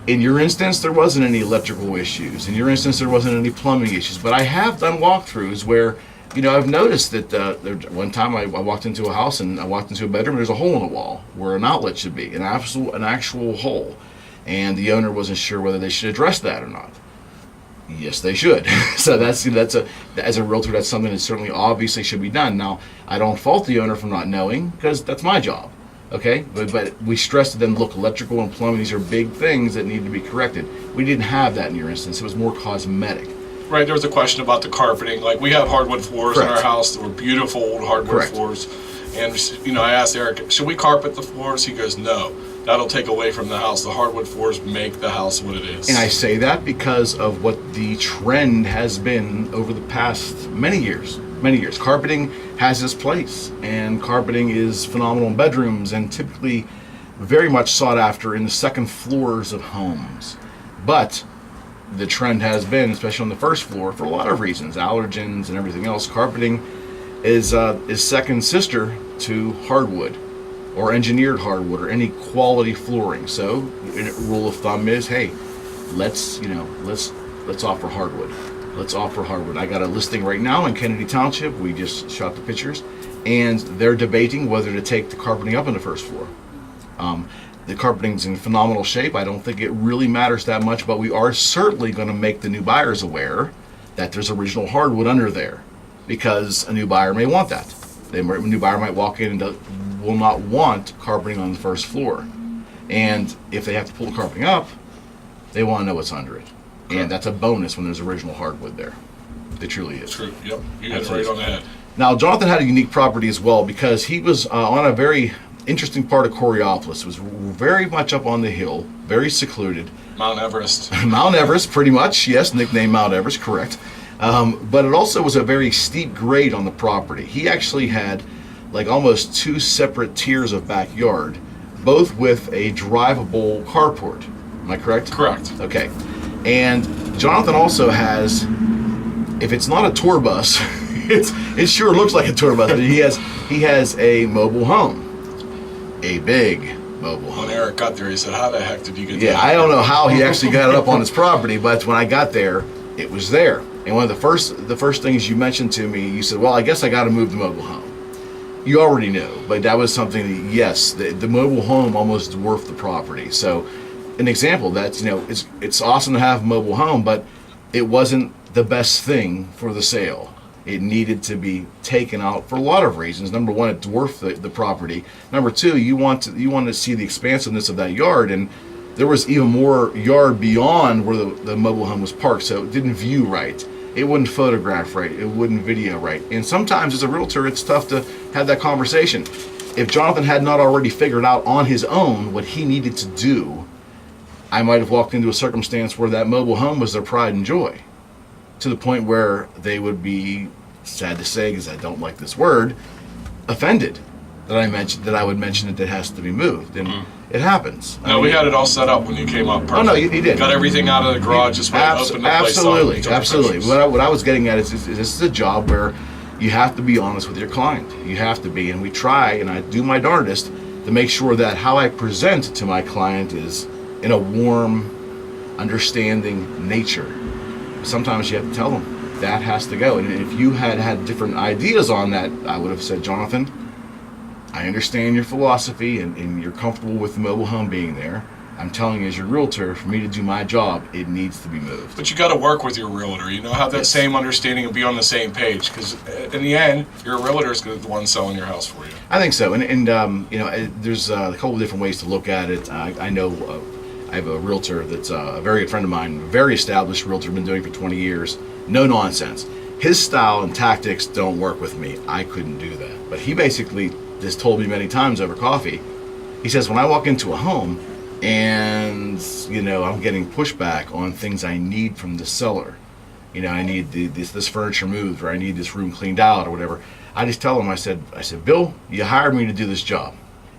in your instance, there wasn't any electrical issues. In your instance, there wasn't any plumbing issues. But I have done walkthroughs where, I've noticed that one time I walked into a house and I walked into a bedroom, and there's a hole in the wall where an outlet should be, an actual hole. And the owner wasn't sure whether they should address that or not. Yes, they should. So as a realtor, that's something that certainly obviously should be done. Now, I don't fault the owner for not knowing, because that's my job. Okay, but we stressed to them, look, electrical and plumbing, these are big things that need to be corrected. We didn't have that in your instance. It was more cosmetic. Right, there was a question about the carpeting. Like, we have hardwood floors in our house that were beautiful old hardwood floors. And, I asked Eric, should we carpet the floors? He goes, no. That'll take away from the house. The hardwood floors make the house what it is. And I say that because of what the trend has been over the past many years. Carpeting has its place, and carpeting is phenomenal in bedrooms and typically very much sought after in the second floors of homes. But the trend has been, especially on the first floor, for a lot of reasons, allergens and everything else, carpeting is second sister to hardwood or engineered hardwood or any quality flooring. So a rule of thumb is, hey, let's offer hardwood. Let's offer hardwood. I got a listing right now in Kennedy Township. We just shot the pictures, and they're debating whether to take the carpeting up on the first floor. The carpeting's in phenomenal shape. I don't think it really matters that much, but we are certainly going to make the new buyers aware that there's original hardwood under there, because a new buyer may want that. A new buyer might walk in and will not want carpeting on the first floor. And if they have to pull the carpeting up, they want to know what's under it. And that's a bonus when there's original hardwood there. It truly is. True. Yep. You hit it right on the head. Now, Jonathan had a unique property as well, because he was on a very interesting part of Coraopolis. It was very much up on the hill, very secluded. Mount Everest. Mount Everest, pretty much. Yes, nicknamed Mount Everest, correct. But it also was a very steep grade on the property. He actually had like almost two separate tiers of backyard, both with a drivable carport. Am I correct? Correct. Okay. And Jonathan also has, if it's not a tour bus, it sure looks like a tour bus. He has a mobile home, a big mobile home. When Eric got there, he said, "How the heck did you get that?" Yeah, I don't know how he actually got it up on his property, but when I got there, it was there. And one of the first things you mentioned to me, you said, "Well, I guess I got to move the mobile home." You already knew, but that was something that, yes, the mobile home almost dwarfed the property. So, an example that's, it's awesome to have a mobile home, but it wasn't the best thing for the sale. It needed to be taken out for a lot of reasons. Number one, it dwarfed the property. Number two, you want to see the expansiveness of that yard, and there was even more yard beyond where the mobile home was parked, so it didn't view right. It wouldn't photograph right. It wouldn't video right. And sometimes as a realtor, it's tough to have that conversation. If Jonathan had not already figured out on his own what he needed to do, I might have walked into a circumstance where that mobile home was their pride and joy, to the point where they would be, sad to say, because I don't like this word, offended that I would mention that it has to be moved. And it happens. No, we had it all set up when you came up. Perfect. Oh no, he did. Got everything out of the garage, just went and opened the place up. Absolutely. What I was getting at is this is a job where you have to be honest with your client. You have to be, and we try, and I do my darndest to make sure that how I present to my client is in a warm, understanding nature. Sometimes you have to tell them that has to go. And if you had different ideas on that, I would have said, Jonathan, I understand your philosophy and you're comfortable with the mobile home being there. I'm telling you, as your realtor, for me to do my job, it needs to be moved. But you got to work with your realtor, have that same understanding and be on the same page. Because in the end, your realtor is the one selling your house for you. I think so. And there's a couple of different ways to look at it. I know I have a realtor that's a very good friend of mine, very established realtor, been doing it for 20 years. No nonsense. His style and tactics don't work with me. I couldn't do that. But he basically just told me many times over coffee, he says, when I walk into a home and, I'm getting pushback on things I need from the seller, I need this furniture moved, or I need this room cleaned out, or whatever, I just tell him, I said, Bill, you hired me to do this job.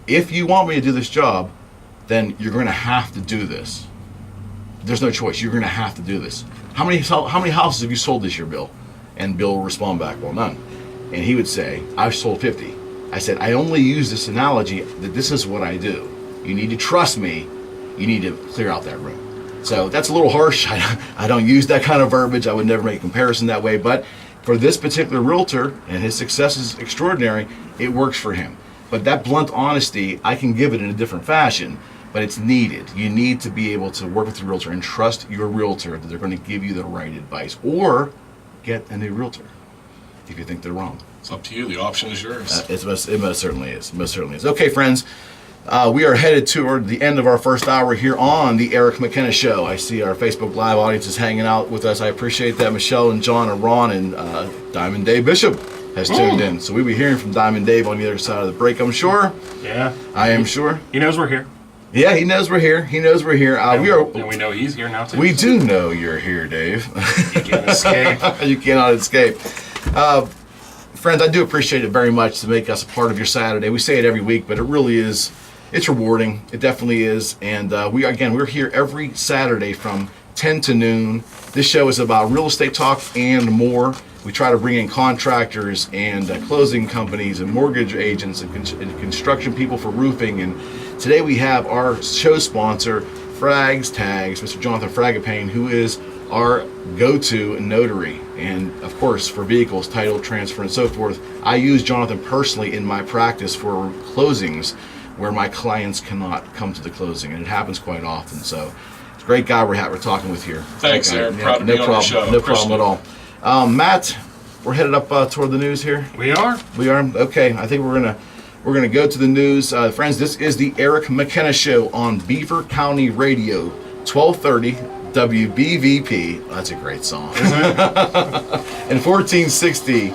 If you want me to do this job, then you're going to have to do this. There's no choice. You're going to have to do this. How many houses have you sold this year, Bill? And Bill will respond back, well, none. And he would say, I've sold 50. I said, I only use this analogy that this is what I do. You need to trust me. You need to clear out that room. So that's a little harsh. I don't use that kind of verbiage. I would never make a comparison that way. But for this particular realtor, and his success is extraordinary, it works for him. But that blunt honesty, I can give it in a different fashion, but it's needed. You need to be able to work with your realtor and trust your realtor that they're going to give you the right advice, or get a new realtor if you think they're wrong. It's up to you. The option is yours. It most certainly is. Most certainly is. Okay, friends, we are headed toward the end of our first hour here on the Eric McKenna Show. I see our Facebook Live audience is hanging out with us. I appreciate that. Michelle and John and Ron and Diamond Dave Bishop has tuned in. So we'll be hearing from Diamond Dave on the other side of the break, I'm sure. Yeah. I am sure. He knows we're here. Yeah, he knows we're here. He knows we're here. And we know he's here now, too. We do know you're here, Dave. You can't escape. You cannot escape. Friends, I do appreciate it very much to make us a part of your Saturday. We say it every week, but it really is, it's rewarding. It definitely is. And we're here every Saturday from 10 to noon. This show is about real estate talk and more. We try to bring in contractors and closing companies and mortgage agents and construction people for roofing. And today we have our show sponsor, Frags Tags, Mr. Jonathan Fragapane, who is our go-to notary. And of course, for vehicles, title, transfer, and so forth, I use Jonathan personally in my practice for closings where my clients cannot come to the closing, and it happens quite often. So it's a great guy we're talking with here. Thanks, Eric. Proud to be on the show. No problem at all. Matt, we're headed up toward the news here. We are. We are. Okay. I think we're gonna go to the news, friends. This is the Eric McKenna Show on Beaver County Radio, 1230 WBVP. That's a great song. Isn't it? And 1460.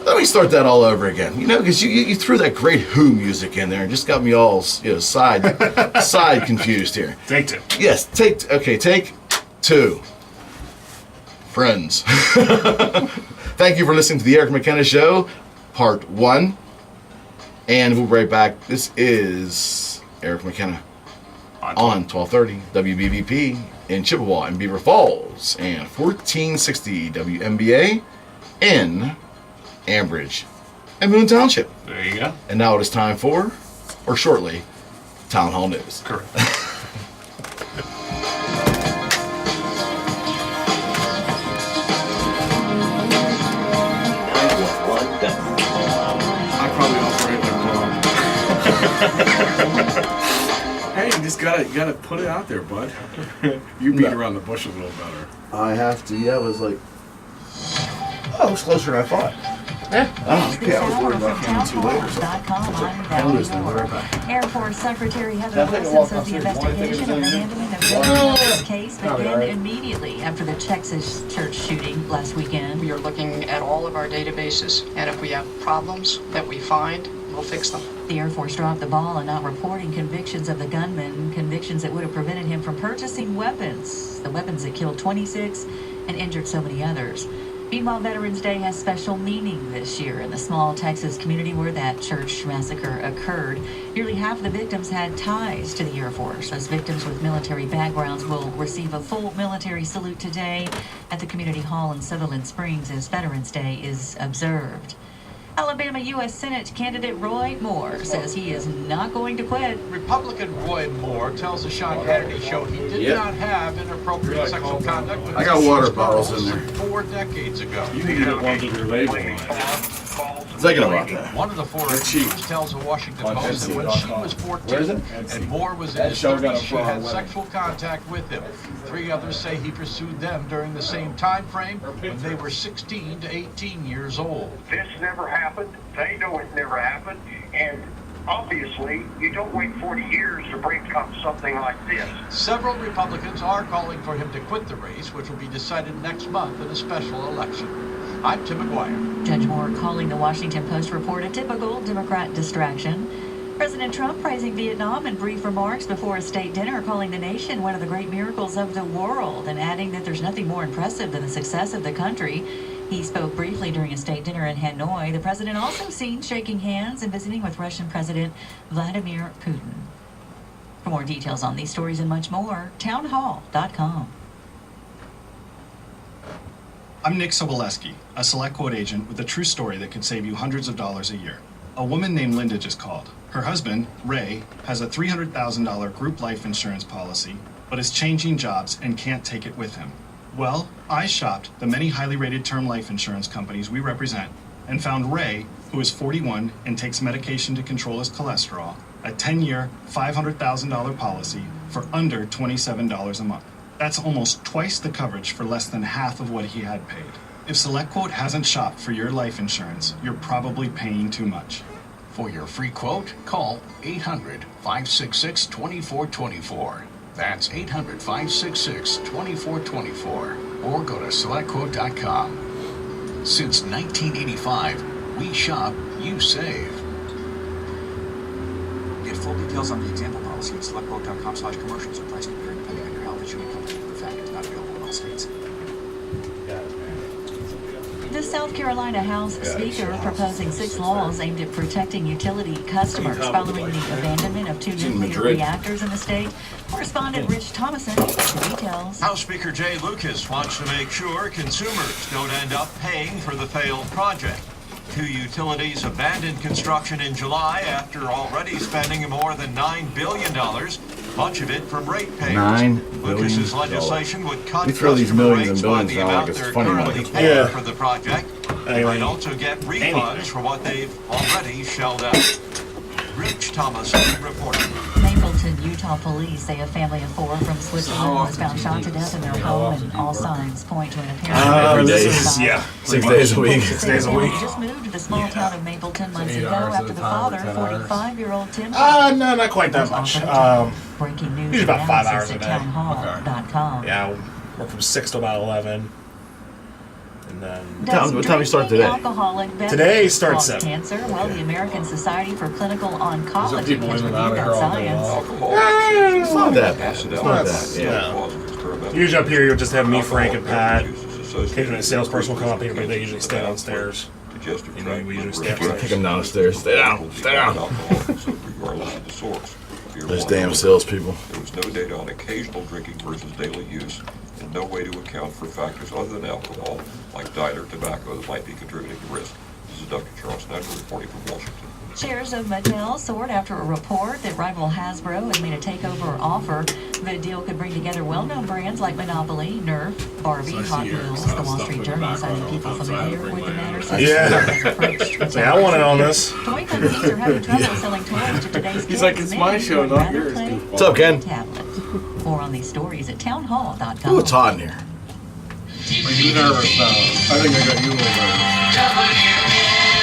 Let me start that all over again. Because you threw that great Who music in there and just got me all side confused here. Take two. Yes. Take two. Friends. Thank you for listening to the Eric McKenna Show, Part 1. And we'll be right back. This is Eric McKenna on 1230 WBVP in Chippewa and Beaver Falls, and 1460 WMBA in Ambridge and Boone Township. There you go. And now it is time for, or shortly, Town Hall News. Correct. Hey, you just gotta put it out there, bud. You beat around the bush a little better. I have to. Yeah, it was like, it was closer than I thought. Oh, okay. I was worried about coming too late or something. Air Force Secretary Heather Wilson says the investigation of the handling of this case began immediately after the Texas church shooting last weekend. We are looking at all of our databases, and if we have problems that we find, we'll fix them. The Air Force dropped the ball on not reporting convictions of the gunman, convictions that would have prevented him from purchasing weapons, the weapons that killed 26 and injured so many others. Meanwhile, Veterans Day has special meaning this year in the small Texas community where that church massacre occurred. Nearly half of the victims had ties to the Air Force. Those victims with military backgrounds will receive a full military salute today at the Community Hall in Sutherland Springs as Veterans Day is observed. Alabama U.S. Senate candidate Roy Moore says he is not going to quit. Republican Roy Moore tells the Sean Hannity show he did not have inappropriate sexual conduct with I got water bottles in there. 4 decades ago. You can get ones with your label on it. Thinking about that. One of the 4 accused tells the Washington Post that when she was 14 and Moore was in his 30s, she had sexual contact with him. 3 others say he pursued them during the same time frame when they were 16 to 18 years old. This never happened. They know it never happened. And obviously, you don't wait 40 years to bring up something like this. Several Republicans are calling for him to quit the race, which will be decided next month in a special election. I'm Tim McGuire. Judge Moore calling the Washington Post report a typical Democrat distraction. President Trump praising Vietnam in brief remarks before a state dinner, calling the nation one of the great miracles of the world and adding that there's nothing more impressive than the success of the country. He spoke briefly during a state dinner in Hanoi. The president also seen shaking hands and visiting with Russian President Vladimir Putin. For more details on these stories and much more, townhall.com. I'm Nick Soboleski, a Select Quote agent with a true story that could save you hundreds of dollars a year. A woman named Linda just called. Her husband, Ray, has a $300,000 group life insurance policy, but is changing jobs and can't take it with him. Well, I shopped the many highly rated term life insurance companies we represent and found Ray, who is 41 and takes medication to control his cholesterol, a 10-year, $500,000 policy for under $27 a month. That's almost twice the coverage for less than half of what he had paid. If SelectQuote hasn't shopped for your life insurance, you're probably paying too much. For your free quote, call 800-566-2424. That's 800-566-2424. Or go to SelectQuote.com. Since 1985, we shop, you save. Get full details on the example policy at SelectQuote.com/commercials. Or price comparing depending on your health insurance company. The fact it's not available in all states. The South Carolina House Speaker proposing 6 laws aimed at protecting utility customers following the abandonment of 2 nuclear reactors in the state. Correspondent Rich Thomason has the details. House Speaker Jay Lucas wants to make sure consumers don't end up paying for the failed project. 2 utilities abandoned construction in July after already spending more than $9 billion, much of it from ratepayers. $9 billion. Lucas's legislation would cut We throw these millions and by billions the around amount like it's they're funny currently money. paying for the project. They might also get refunds for what they've already shelled out. Rich Thomas reporting. Mapleton, Utah police say a family of 4 from Switzerland was found shot to death in their home, and all signs point to an apparent. Every day. 6 days a week. 6 days a week. Just moved to the small town of Mapleton months ago after the father, 45-year-old Tim. No, not quite that much. Breaking news. Usually about 5 hours a day. Townhall.com. Yeah, I'll work from 6 to about 11. And then What time you start today? Today starts at 7. Cancer. Well, the American Society for Clinical Oncology has reviewed It's science. not that bad. It's not that. Yeah. Usually up here, you'll just have me, Frank, and Pat. Occasionally a salesperson will come up here, but they usually stay downstairs. And then we usually stay upstairs. Kick them downstairs. Stay down. Stay down. Those damn salespeople. There was no data on occasional drinking versus daily use, and no way to account for factors other than alcohol, like diet or tobacco, that might be contributing to risk. This is Dr. Charles Snyder reporting from Washington. Shares of Mattel soared after a report that rival Hasbro had made a takeover offer. The deal could bring together well-known brands like Monopoly, Nerf, Barbie, Hot Wheels. The Wall Street Journal citing people familiar with the matter. Yeah, I want to own this. Toy companies are having trouble selling toys to today's kids. He's like, it's my show, not yours. What's up, Ken? More on these stories at townhall.com. Ooh, it's hot in here. You nervous now? I think I got you a little nervous.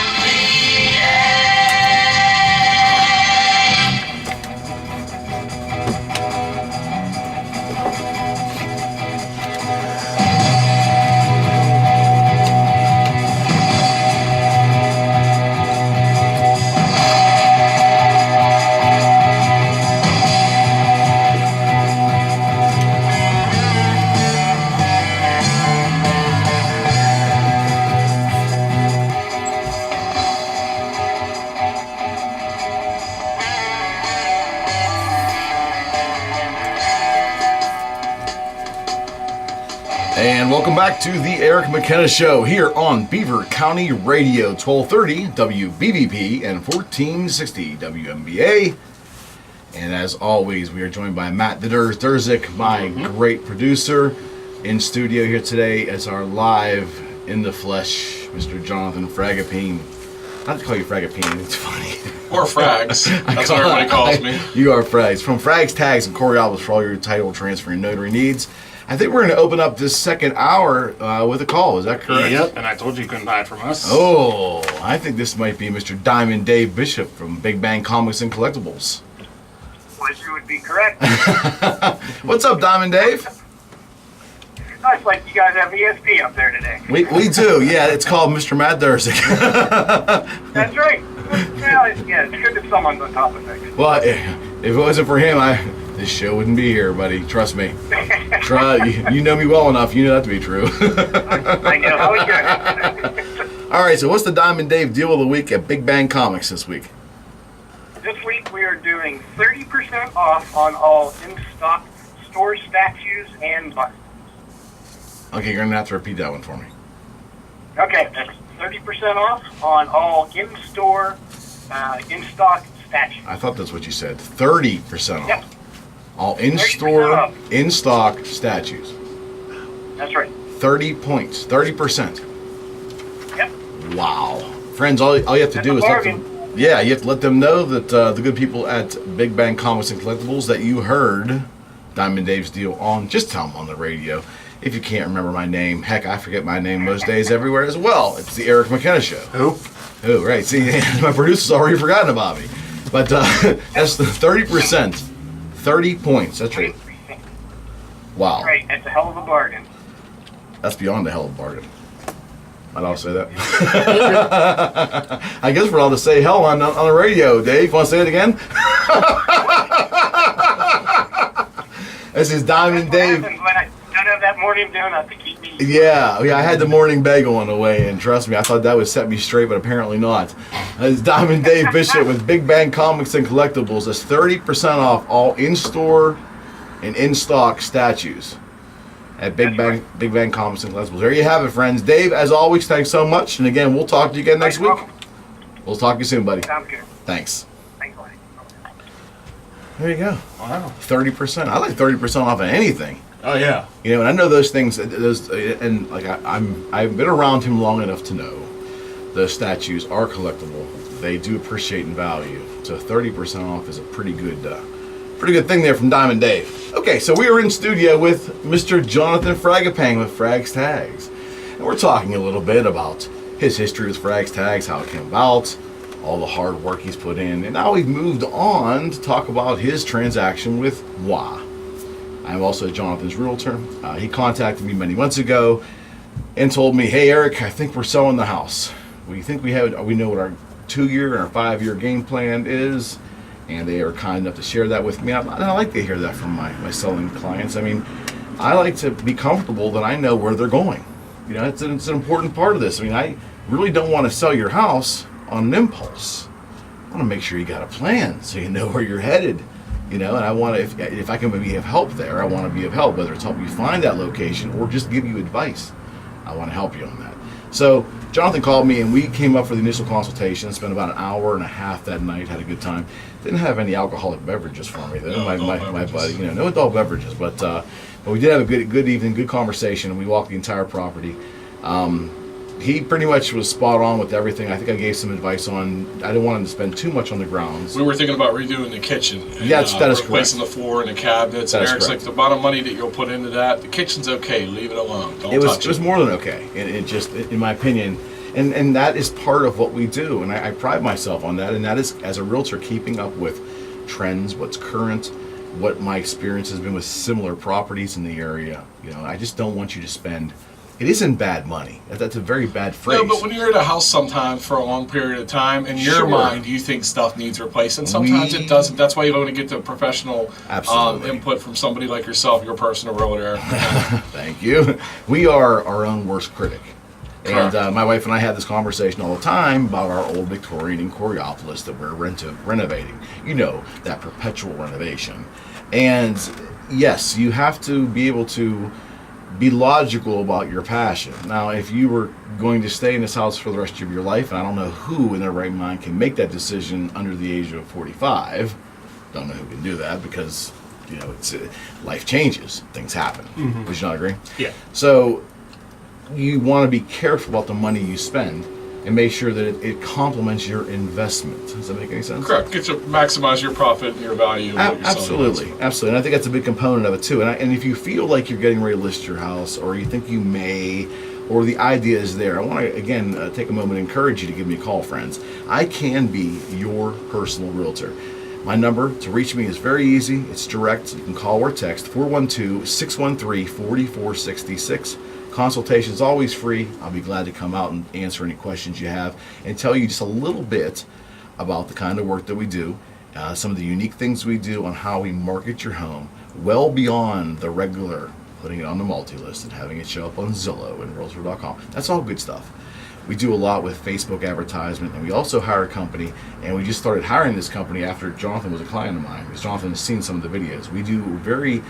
And welcome back to the Eric McKenna Show here on Beaver County Radio, 1230 WBVP and 1460 WMBA. And as always, we are joined by Matt Durzik, my great producer, in studio here today as our live in the flesh, Mr. Jonathan Fragapane. I have to call you Fragapane, it's funny. Or Frags. That's what everybody calls me. You are Frags. From Frags Tags and Coraopolis for all your title transfer and notary needs. I think we're going to open up this second hour with a call. Is that correct? Yep, and I told you couldn't hide from us. Oh, I think this might be Mr. Diamond Dave Bishop from Big Bang Comics and Collectibles. Pleasure would be correct. What's up, Diamond Dave? It's like you guys have ESP up there today. We do, yeah. It's called Mr. Matt Durzik. That's right. Well, yeah, it's good that someone's on top of things. Well, if it wasn't for him, this show wouldn't be here, buddy. Trust me. You know me well enough. You know that to be true. I know how it goes. All right, so what's the Diamond Dave deal of the week at Big Bang Comics this week? This week we are doing 30% off on all in-stock store statues and buttons. Okay, you're going to have to repeat that one for me. Okay, that's 30% off on all in-store, in-stock statues. I thought that's what you said. 30% off. Yep. All in-store, in-stock statues. That's right. 30 points. 30%. Yep. Wow. Friends, all you have to do is let them... Yeah, you have to let them know that the good people at Big Bang Comics and Collectibles that you heard Diamond Dave's deal on. Just tell them on the radio. If you can't remember my name, heck, I forget my name most days everywhere as well. It's the Eric McKenna Show. Who, right. See, my producer's already forgotten about me. But that's the 30%. 30 points. That's right. Wow. Right, that's a hell of a bargain. That's beyond a hell of a bargain. I'd also say that. I guess we're allowed to say hell on the radio, Dave. Want to say it again? This is Diamond Dave. When I don't have that morning donut to keep me. Yeah, I had the morning bagel on the way, and trust me, I thought that would set me straight, but apparently not. It's Diamond Dave Bishop with Big Bang Comics and Collectibles. That's 30% off all in-store and in-stock statues at Big Bang Comics and Collectibles. There you have it, friends. Dave, as always, thanks so much. And again, we'll talk to you again next week. We'll talk to you soon, buddy. Sounds good. Thanks. Thanks, buddy. There you go. Wow. 30%. I like 30% off of anything. Oh yeah. You know, and I know those things. And like I've been around him long enough to know those statues are collectible. They do appreciate in value. So 30% off is a pretty good thing there from Diamond Dave. Okay, so we are in studio with Mr. Jonathan Fragapane with Frags Tags, and we're talking a little bit about his history with Frags Tags, how it came about, all the hard work he's put in, and now we've moved on to talk about his transaction with WA. I'm also Jonathan's Realtor. He contacted me many months ago and told me, "Hey Eric, I think we're selling the house. We know what our 2-year and our 5-year game plan is." And they are kind enough to share that with me. I like to hear that from my selling clients. I mean, I like to be comfortable that I know where they're going. You know, it's an important part of this. I mean, I really don't want to sell your house on an impulse. I want to make sure you got a plan so you know where you're headed. You know, and I want to, if I can be of help there, I want to be of help, whether it's help you find that location or just give you advice. I want to help you on that. So Jonathan called me and we came up for the initial consultation. Spent about an hour and a half that night. Had a good time. Didn't have any alcoholic beverages for me though. My buddy, you know, no adult beverages. But we did have a good evening, good conversation, and we walked the entire property. He pretty much was spot on with everything. I think I gave some advice on. I didn't want him to spend too much on the grounds. We were thinking about redoing the kitchen. And, that is correct. Replacing the floor and the cabinets. And Eric's like, the amount of money that you'll put into that, the kitchen's okay. Leave it alone. Don't touch it. It was more than okay. It just, in my opinion, and that is part of what we do. And I pride myself on that. And that is, as a realtor, keeping up with trends, what's current, what my experience has been with similar properties in the area. You know, I just don't want you to spend. It isn't bad money. That's a very bad phrase. No, but when you're at a house sometimes for a long period of time, in your mind, you think stuff needs replacing. Sometimes it doesn't. That's why you want to get the professional input from somebody like yourself, your personal realtor. Thank you. We are our own worst critic. And my wife and I had this conversation all the time about our old Victorian in Coraopolis that we're renovating. You know, that perpetual renovation. And yes, you have to be able to be logical about your passion. Now, if you were going to stay in this house for the rest of your life, and I don't know who in their right mind can make that decision under the age of 45, don't know who can do that because, you know, it's life changes, things happen. Mhm. Would you not agree? Yeah. So you want to be careful about the money you spend and make sure that it complements your investment. Does that make any sense? Correct. Get to maximize your profit and your value. What you're selling. Absolutely, absolutely. And I think that's a big component of it too. And if you feel like you're getting ready to list your house, or you think you may, or the idea is there, I want to again take a moment and encourage you to give me a call, friends. I can be your personal realtor. My number to reach me is very easy. It's direct. You can call or text 412-613-4466. Consultation is always free. I'll be glad to come out and answer any questions you have and tell you just a little bit about the kind of work that we do, some of the unique things we do on how we market your home, well beyond the regular putting it on the multi-list and having it show up on Zillow and Realtor.com. That's all good stuff. We do a lot with Facebook advertisement, and we also hire a company, and we just started hiring this company after Jonathan was a client of mine, because Jonathan has seen some of the videos. We do very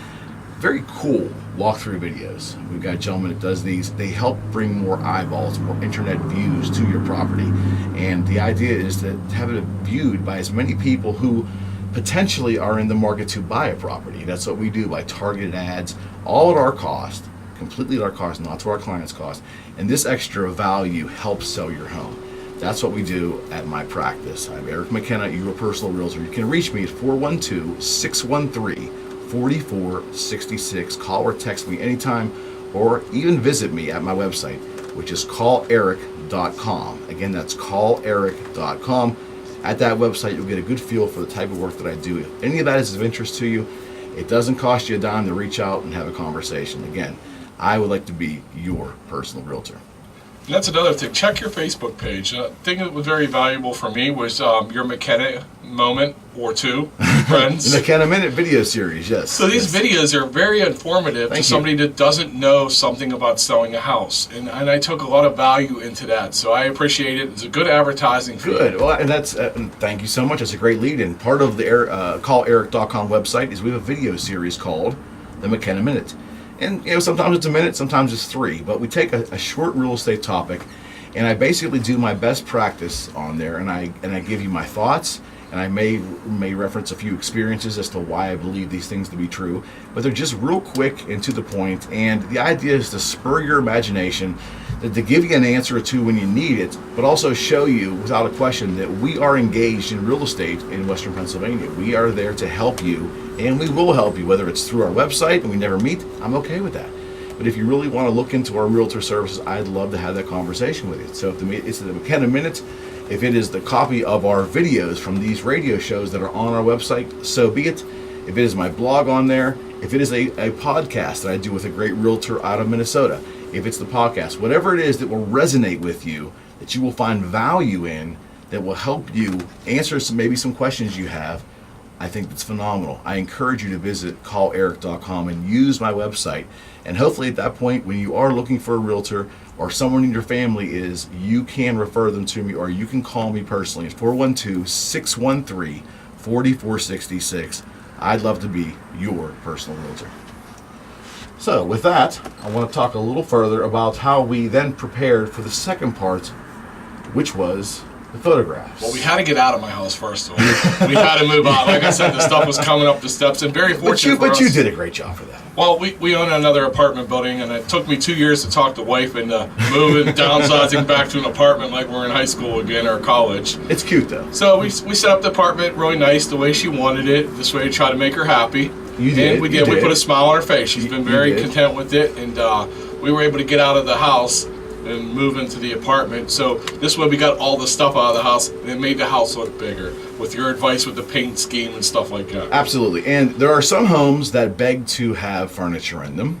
cool walkthrough videos. We've got a gentleman that does these. They help bring more eyeballs, more internet views to your property. And the idea is to have it viewed by as many people who potentially are in the market to buy a property. That's what we do by targeted ads, all at our cost, completely at our cost, not to our clients' cost. And this extra value helps sell your home. That's what we do at my practice. I'm Eric McKenna, your personal realtor. You can reach me at 412-613-4466. Call or text me anytime, or even visit me at my website, which is calleric.com. Again, that's calleric.com. At that website, you'll get a good feel for the type of work that I do. If any of that is of interest to you, it doesn't cost you a dime to reach out and have a conversation. Again, I would like to be your personal realtor. And that's another thing. Check your Facebook page. A thing that was very valuable for me was your McKenna moment or two, friends. The McKenna Minute video series, yes. So these videos are very informative to somebody that doesn't know something about selling a house. And I took a lot of value into that. So I appreciate it. It's a good advertising fee. Good. Well, and that's thank you so much. That's a great lead in. Part of the calleric.com website is we have a video series called the McKenna Minute. And you know, sometimes it's a minute, sometimes it's 3, but we take a short real estate topic, and I basically do my best practice on there, and I give you my thoughts, and I may reference a few experiences as to why I believe these things to be true, but they're just real quick and to the point. And the idea is to spur your imagination, to give you an answer or two when you need it, but also show you without a question that we are engaged in real estate in Western Pennsylvania. We are there to help you, and we will help you, whether it's through our website and we never meet. I'm okay with that. But if you really want to look into our realtor services, I'd love to have that conversation with you. So if it's the McKenna Minute, if it is the copy of our videos from these radio shows that are on our website, so be it. If it is my blog on there, if it is a podcast that I do with a great realtor out of Minnesota, if it's the podcast, whatever it is that will resonate with you, that you will find value in, that will help you answer maybe some questions you have, I think that's phenomenal. I encourage you to visit calleric.com and use my website. And hopefully at that point, when you are looking for a realtor or someone in your family is, you can refer them to me, or you can call me personally at 412-613-4466. I'd love to be your personal realtor. So with that, I want to talk a little further about how we then prepared for the second part, which was the photographs. Well, we had to get out of my house first of all. We had to move out. Like I said, the stuff was coming up the steps, and very fortunate But you did a great job for that. Well, we own another apartment building, and it took me 2 years to talk the wife into moving, downsizing back to an apartment like we're in high school again or college. It's cute though. So we set up the apartment really nice, the way she wanted it, this way to try to make her happy. You did. And we did. We put a smile on her face. She's been very content with it, and we were able to get out of the house and move into the apartment. So this way we got all the stuff out of the house, and it made the house look bigger with your advice with the paint scheme and stuff like that. Absolutely. And there are some homes that beg to have furniture in them.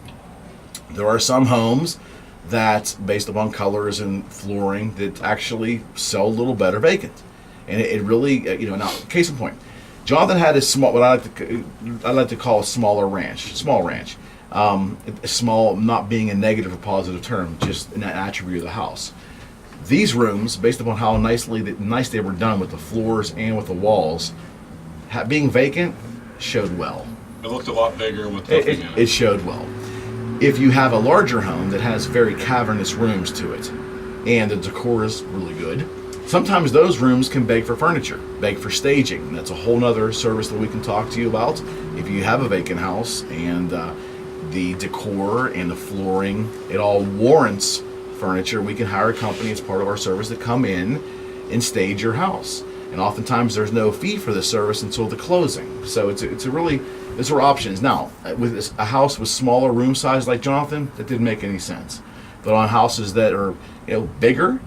There are some homes that, based upon colors and flooring, that actually sell a little better vacant. And it really, now, case in point, Jonathan had a small, what I like to call a small ranch. Small not being a negative or positive term, just an attribute of the house. These rooms, based upon how nice they were done with the floors and with the walls, being vacant, showed well. It looked a lot bigger with nothing in it. It showed well. If you have a larger home that has very cavernous rooms to it, and the decor is really good, sometimes those rooms can beg for furniture, beg for staging. That's a whole nother service that we can talk to you about. If you have a vacant house and the decor and the flooring, it all warrants furniture, we can hire a company as part of our service to come in and stage your house. And oftentimes there's no fee for the service until the closing. So it's are options. Now, with a house with smaller room size like Jonathan, that didn't make any sense. But on houses that are bigger,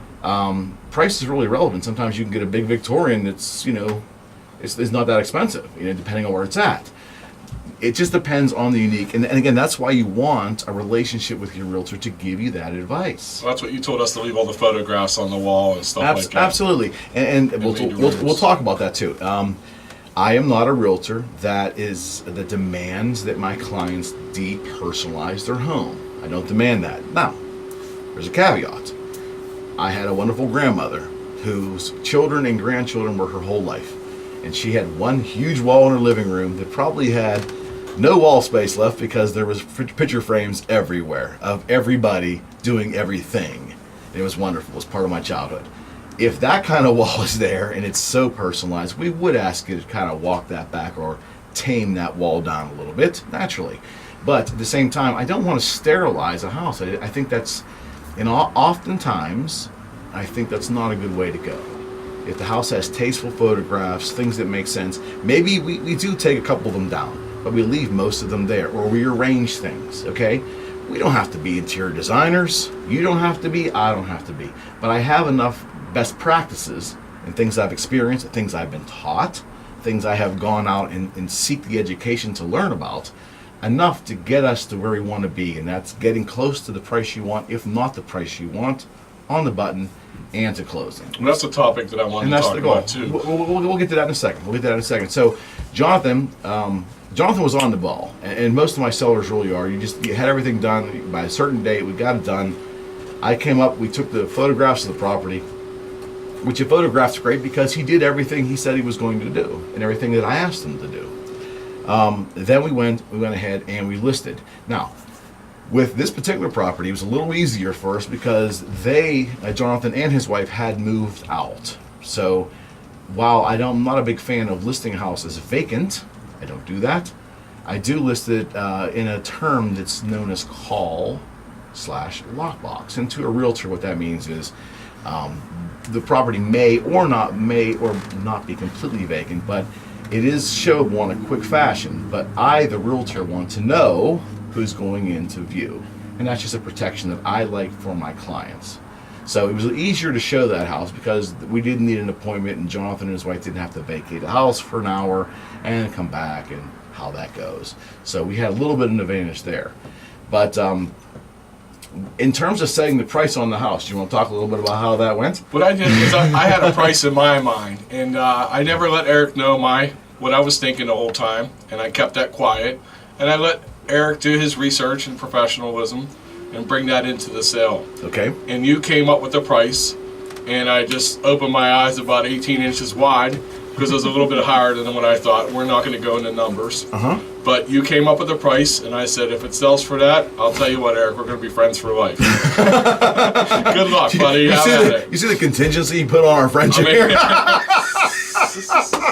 price is really relevant. Sometimes you can get a big Victorian that's it's not that expensive, depending on where it's at. It just depends on the unique, and again, that's why you want a relationship with your realtor to give you that advice. Well, that's what you told us to leave all the photographs on the wall and stuff like that. Absolutely, and we'll talk about that too. I am not a realtor that demands that my clients depersonalize their home. I don't demand that. Now, there's a caveat. I had a wonderful grandmother whose children and grandchildren were her whole life, and she had one huge wall in her living room that probably had no wall space left because there was picture frames everywhere of everybody doing everything. And it was wonderful. It was part of my childhood. If that kind of wall is there and it's so personalized, we would ask you to kind of walk that back or tame that wall down a little bit, naturally. But at the same time, I don't want to sterilize a house. I think that's, oftentimes, I think that's not a good way to go. If the house has tasteful photographs, things that make sense, maybe we do take a couple of them down, but we leave most of them there, or we arrange things, okay? We don't have to be interior designers. You don't have to be, I don't have to be. But I have enough best practices and things I've experienced, things I've been taught, things I have gone out and seek the education to learn about, enough to get us to where we want to be, and that's getting close to the price you want, if not the price you want, on the button and to closing. And that's the topic that I wanted to talk about too. We'll get to that in a second. So, Jonathan was on the ball, and most of my sellers really are. You had everything done by a certain date. We got it done. I came up. We took the photographs of the property, which he photographed great because he did everything he said he was going to do and everything that I asked him to do. Then we went ahead and we listed. Now, with this particular property, it was a little easier for us because Jonathan and his wife, had moved out. So while I'm not a big fan of listing a house as vacant, I don't do that. I do list it in a term that's known as call/lockbox. And to a realtor, what that means is the property may or not be completely vacant, but it is showable in a quick fashion. But I, the realtor, want to know who's going into view. And that's just a protection that I like for my clients. So it was easier to show that house because we didn't need an appointment, and Jonathan and his wife didn't have to vacate the house for an hour and come back and how that goes. So we had a little bit of an advantage there. But in terms of setting the price on the house, do you want to talk a little bit about how that went? What I did is I had a price in my mind, and I never let Eric know what I was thinking the whole time, and I kept that quiet. And I let Eric do his research and professionalism and bring that into the sale. Okay. And you came up with the price, and I just opened my eyes about 18 inches wide because it was a little bit higher than what I thought. We're not going to go into numbers. But you came up with the price, and I said, if it sells for that, I'll tell you what, Eric, we're going to be friends for life. Good luck, buddy. You see the contingency you put on our friendship here?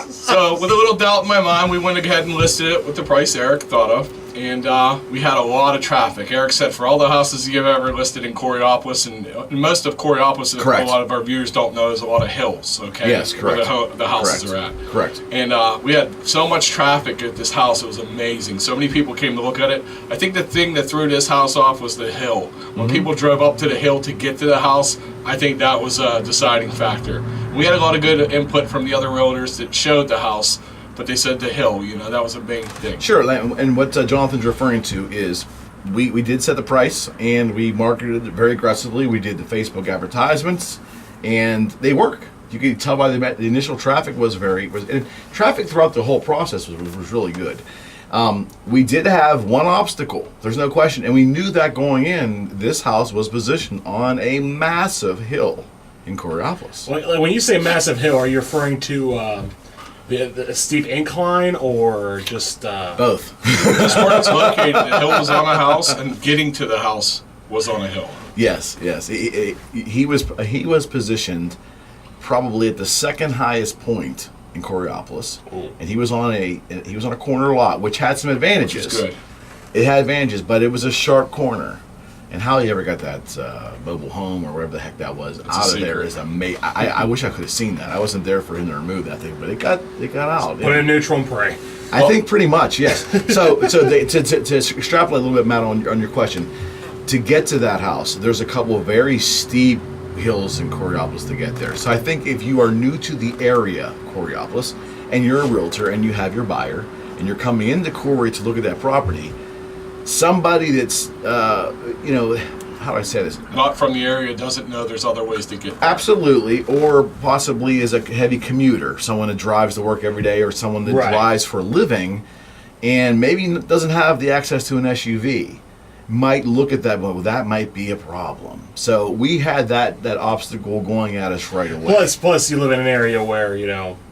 So with a little doubt in my mind, we went ahead and listed it with the price Eric thought of, and we had a lot of traffic. Eric said for all the houses you've ever listed in Coraopolis, and most of Coraopolis, a lot of our viewers don't know, there's a lot of hills, okay? Yes, correct. Where the houses are at. Correct. And we had so much traffic at this house, it was amazing. So many people came to look at it. I think the thing that threw this house off was the hill. When people drove up to the hill to get to the house, I think that was a deciding factor. We had a lot of good input from the other realtors that showed the house, but they said the hill, that was a big thing. Sure, and what Jonathan's referring to is we did set the price, and we marketed it very aggressively. We did the Facebook advertisements, and they work. You can tell by the initial traffic and traffic throughout the whole process was really good. We did have one obstacle, there's no question, and we knew that going in. This house was positioned on a massive hill in Coraopolis. When you say massive hill, are you referring to The steep incline or just both? Just where it's located. The hill was on a house, and getting to the house was on a hill. Yes. He was positioned probably at the second highest point in Coraopolis, and he was on a corner lot, which had some advantages. Which is good. It had advantages, but it was a sharp corner. And how he ever got that mobile home or whatever the heck that was out of there is amazing. I wish I could have seen that. I wasn't there for him to remove that thing, but it got out. Put it in neutral and pray. I think pretty much, yes. So to extrapolate a little bit, Matt, on your question, to get to that house, there's a couple of very steep hills in Coraopolis to get there. So I think if you are new to the area, Coraopolis, and you're a realtor and you have your buyer and you're coming into Corey to look at that property, somebody that's, how do I say this? Not from the area, doesn't know there's other ways to get there. Absolutely, or possibly is a heavy commuter, someone that drives to work every day or someone that drives for a living and maybe doesn't have the access to an SUV. Might look at that, well, that might be a problem. So we had that obstacle going at us right away. Plus, you live in an area where,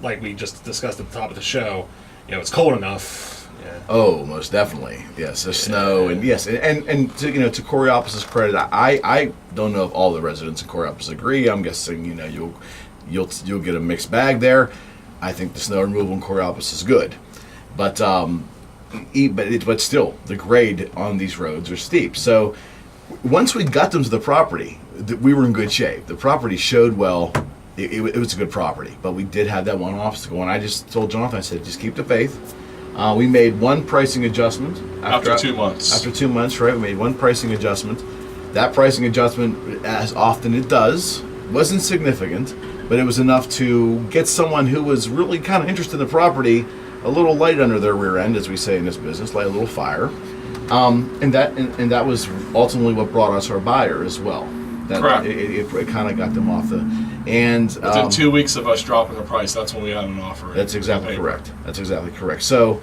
like we just discussed at the top of the show, it's cold enough. Yeah. Oh, most definitely. Yes, the snow and yes, and to Coraopolis' credit, I don't know if all the residents in Coraopolis agree. I'm guessing you'll get a mixed bag there. I think the snow removal in Coraopolis is good, but still the grade on these roads are steep. So once we got them to the property, we were in good shape. The property showed well. It was a good property, but we did have that one obstacle, and I just told Jonathan, I said, just keep the faith. We made one pricing adjustment. After 2 months. After 2 months, right? We made one pricing adjustment. That pricing adjustment, as often it does, wasn't significant, but it was enough to get someone who was really kind of interested in the property a little light under their rear end, as we say in this business, light a little fire. And that was ultimately what brought us our buyer as well. Correct. It kind of got them off the... And within 2 weeks of us dropping the price, that's when we had an offer. That's exactly correct. That's exactly correct. So,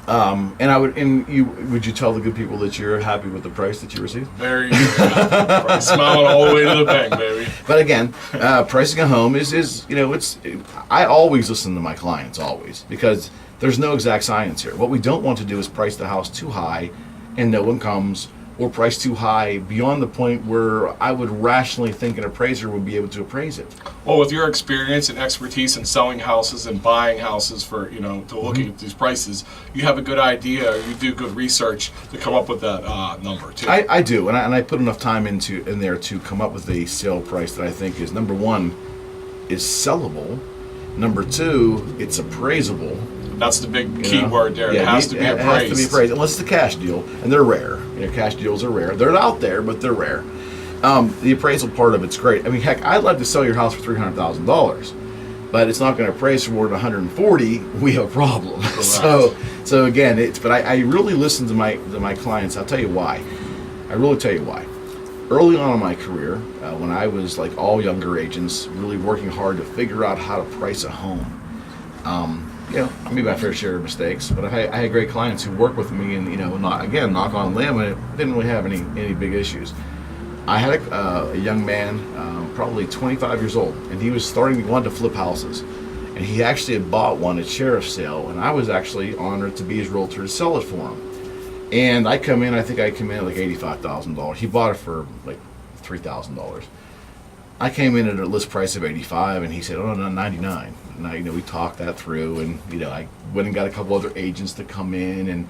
would you tell the good people that you're happy with the price that you received? Very good. Smiling all the way to the bank, baby. But again, pricing a home is I always listen to my clients, always, because there's no exact science here. What we don't want to do is price the house too high and no one comes, or price too high beyond the point where I would rationally think an appraiser would be able to appraise it. Well, with your experience and expertise in selling houses and buying houses for, to looking at these prices, you have a good idea, or you do good research to come up with that number too. I do, and I put enough time in there to come up with a sale price that I think is, number one, is sellable. Number two, it's appraisable. That's the big key word there. It has to be appraised. It has to be appraised, unless it's a cash deal, and they're rare. Cash deals are rare. They're out there, but they're rare. The appraisal part of it's great. I mean, heck, I'd love to sell your house for $300,000, but it's not going to appraise for more than $140,000. We have a problem. So again, but I really listen to my clients. I'll tell you why. I really tell you why. Early on in my career, when I was like all younger agents, really working hard to figure out how to price a home. I made my fair share of mistakes, but I had great clients who worked with me, and knock on limb, and it didn't really have any big issues. I had a young man, probably 25 years old, and he was wanted to flip houses, and he actually had bought one at sheriff's sale, and I was actually honored to be his realtor to sell it for him. And I come in at like $85,000. He bought it for like $3,000. I came in at a list price of $85,000, and he said, "Oh no, $99,000." And we talked that through, and I went and got a couple other agents to come in,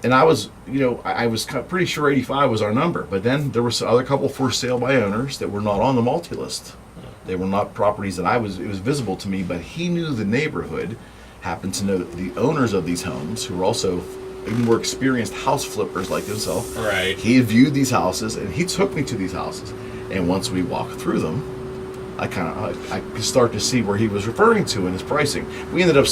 and I was, I was pretty sure $85,000 was our number. But then there was other couple for sale by owners that were not on the multi-list. They were not properties that it was visible to me, but he knew the neighborhood, happened to know the owners of these homes, who were also more experienced house flippers like himself. Right. He had viewed these houses, and he took me to these houses. And once we walked through them, I could start to see where he was referring to in his pricing. We ended up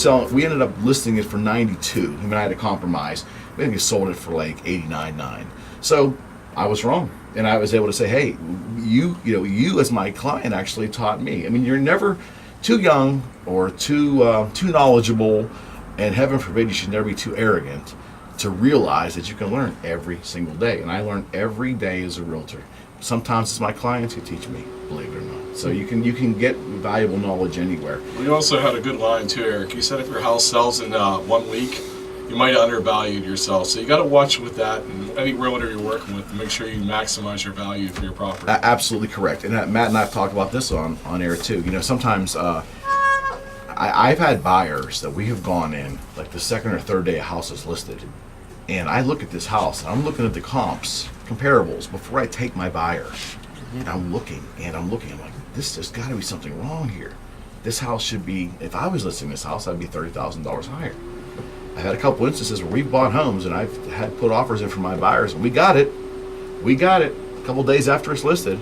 listing it for $92,000. I mean, I had to compromise. We think he sold it for like $89,900. So I was wrong, and I was able to say, "Hey, you as my client actually taught me." I mean, you're never too young or too knowledgeable, and heaven forbid you should never be too arrogant to realize that you can learn every single day. And I learn every day as a realtor. Sometimes it's my clients who teach me, believe it or not. So you can get valuable knowledge anywhere. Well, you also had a good line too, Eric. You said if your house sells in 1 week, you might have undervalued yourself. So you got to watch with that, and any realtor you're working with, make sure you maximize your value for your property. Absolutely correct. And Matt and I have talked about this on air too. You know, sometimes I've had buyers that we have gone in, like the second or third day a house is listed, and I look at this house, and I'm looking at the comps, comparables, before I take my buyer. And I'm looking, I'm like, there's got to be something wrong here. This house should be, if I was listing this house, I'd be $30,000 higher. I've had a couple instances where we've bought homes and I've had put offers in for my buyers, and we got it a couple days after it's listed,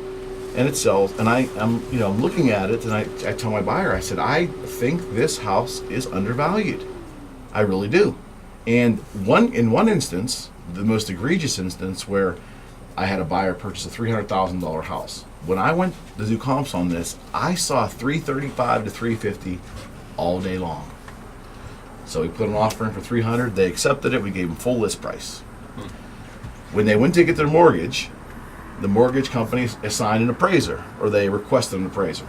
and it sells. And I'm looking at it, and I tell my buyer, I said, I think this house is undervalued. I really do. And in one instance, the most egregious instance, where I had a buyer purchase a $300,000 house. When I went to do comps on this, I saw $335 to $350 all day long. So we put an offer in for $300. They accepted it. We gave them full list price. When they went to get their mortgage, the mortgage company assigned an appraiser, or they requested an appraiser.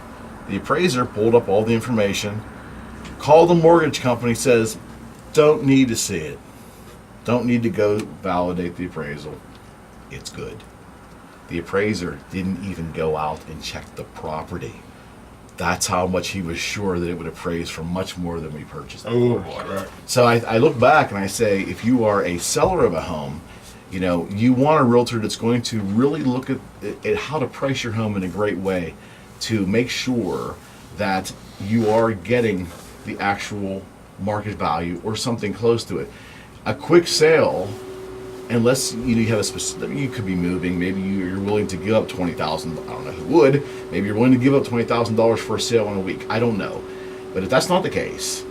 The appraiser pulled up all the information, called the mortgage company, says, don't need to see it. Don't need to go validate the appraisal. It's good. The appraiser didn't even go out and check the property. That's how much he was sure that it would appraise for much more than we purchased it for. Right. So I look back and I say, if you are a seller of a home, you know, you want a realtor that's going to really look at how to price your home in a great way to make sure that you are getting the actual market value or something close to it. A quick sale, unless you have a specific, you could be moving, maybe you're willing to give up $20,000. I don't know who would. Maybe you're willing to give up $20,000 for a sale in a week. I don't know. But if that's not the case,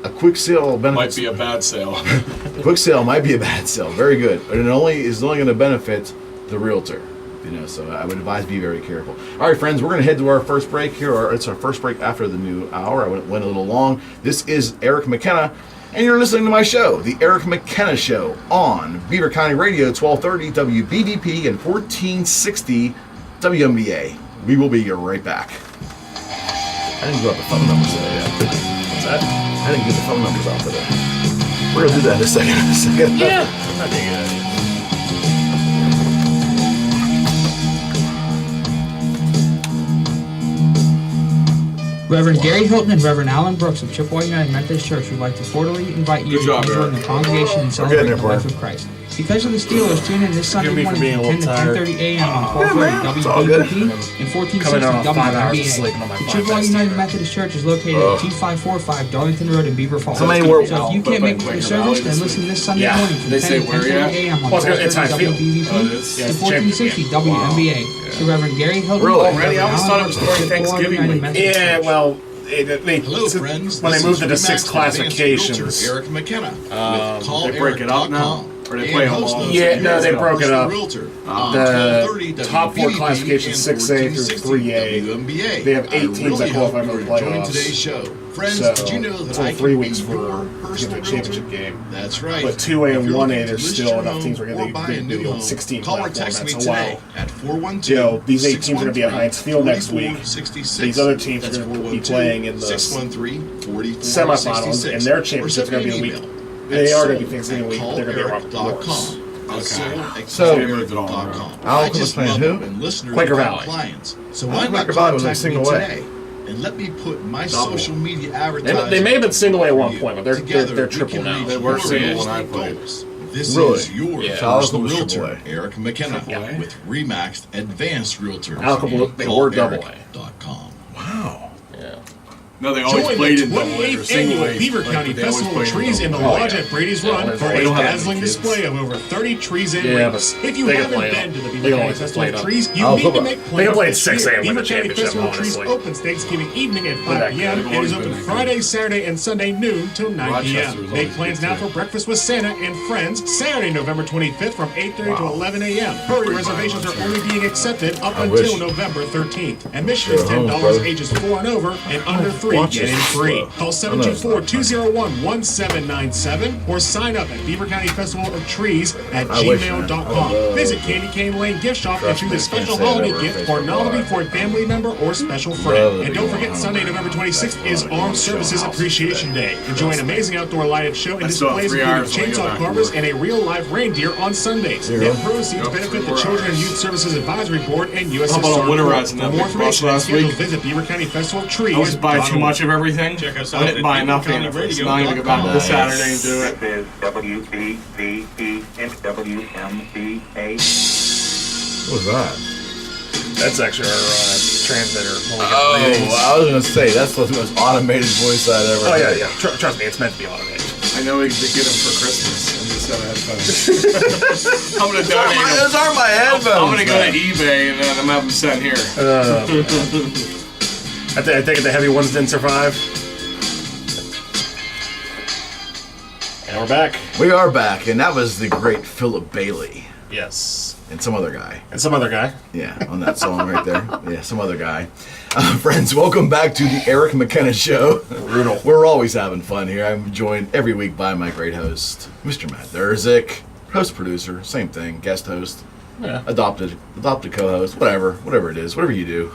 a quick sale benefits. Might be a bad sale. A quick sale might be a bad sale. Very good. But it is only going to benefit the realtor. You know, so I would advise be very careful. All right, friends, we're going to head to our first break here. It's our first break after the new hour. I went a little long. This is Eric McKenna, and you're listening to my show, The Eric McKenna Show, on Beaver County Radio, 1230 WBVP and 1460 WMBA. We will be right back. I didn't give out the phone numbers today yet. What's that? I didn't give the phone numbers out today. We're going to do that in a second. Yeah. That'd be a good idea. Reverend Gary Hilton and Reverend Alan Brooks of Chippewa United Methodist Church would like to cordially invite you to join the congregation and celebrate the life of Christ. Because of the Steelers, tune in this Sunday morning from 10 to 10:30 a.m. on 1230 WBVP and 1460 WMBA. The Chippewa United Methodist Church is located at 2545 Darlington Road in Beaver Falls. So if you can't make it to the service, then listen this Sunday morning from 10 to 10:30 a.m. on 1230 WBVP and 1460 WMBA. To Reverend Gary Hilton. Already? I always thought it was during Thanksgiving week. Yeah, well, Hello, friends. When they moved it to 6 classifications, Eric McKenna. They break it up now? Or they play them all? Yeah, no, they broke it up. The top 4 classifications, 6A through 3A, they have 8 teams that qualify for the playoffs. Today's show. Friends, so did you know that it's I only 3 can weeks be for your the personal championship realtor? game. That's right. But 2A and 1A, there's list still your enough home teams where or buy a they new do home, 16 call or text me platforms. So today wow. at 412. You know, these 8 teams are going to be at Heinz Field next week. These other teams are going to be playing in the semifinals, and their championship's going to be a week. They are going to be Thanksgiving week, but they're going to be around North. Okay. So, Alco was playing who? Quaker Valley. So why not Quaker Valley was like contact me single today? A. And let me put my social media advertising. They may have been single A at one point, but they're triple we can now. reach They were your single when I real played. estate goals. This Really? is your Yeah. personal was realtor, AAA. Eric McKenna, Yeah. with Remaxed Advanced Realtors. They were double A. Call Wow. Yeah. No, they always Join played the in double A or 28th single annual A. Beaver Like, County they always Festival of played in Trees in the double A. Lodge at Brady's Run for they a don't have dazzling any kids. display of over 30 trees and Yeah, wreaths. but If you they can haven't play been to the They Beaver can County only Festival play of it up. Trees, you Oh, need come to on. make They can plans play at this 6 year. a.m. Beaver with the County championship, Festival of Trees honestly. opens Thanksgiving evening at They're 5 that p.m. good. and is open Friday, Saturday, and Sunday noon till 9 p.m. Make plans now for breakfast with Santa and friends Saturday, November 25th from 8:30 to 11 a.m. Hurry, reservations are only being accepted up until wish. November 13th. Admission is Go home, $10 brother. ages 4 and over and under 3 free, Watch get in this. free. Call 724-201-1797 or sign up at Beaver County Festival of Trees at gmail.com. Visit Candy Cane Lane Gift Shop and choose a special holiday gift or novelty for a family member or special friend. And don't forget, Sunday, November 26th is Armed Services Appreciation Day. Enjoy an amazing outdoor lighted show and displays including chainsaw carvers and a real live reindeer on Sundays. Net proceeds benefit the Children and Youth Services Advisory Board and USS Starport. For more information and schedule, visit Beaver County Festival of Trees. I always buy too much of everything. Check us out. I didn't buy nothing. Now I'm going to go back this Saturday and do it. This is WBVP and WMBA. What was that? That's actually our transmitter. Oh, I was going to say, that's the most automated voice I'd ever heard. Yeah. Trust me, it's meant to be automated. I know we could get them for Christmas. I'm just gonna headphones. I'm gonna donate them. Those are my headphones. I'm gonna go to eBay and then I'm gonna have them sent here. I take it the heavy ones didn't survive. And we're back. We are back, and that was the great Philip Bailey. Yes. And some other guy. Yeah, on that song right there. Yeah, some other guy. Friends, welcome back to the Eric McKenna Show. Brutal. We're always having fun here. I'm joined every week by my great host, Mr. Matt Durzik, host producer, same thing, guest host, adopted co-host, whatever it is, whatever you do.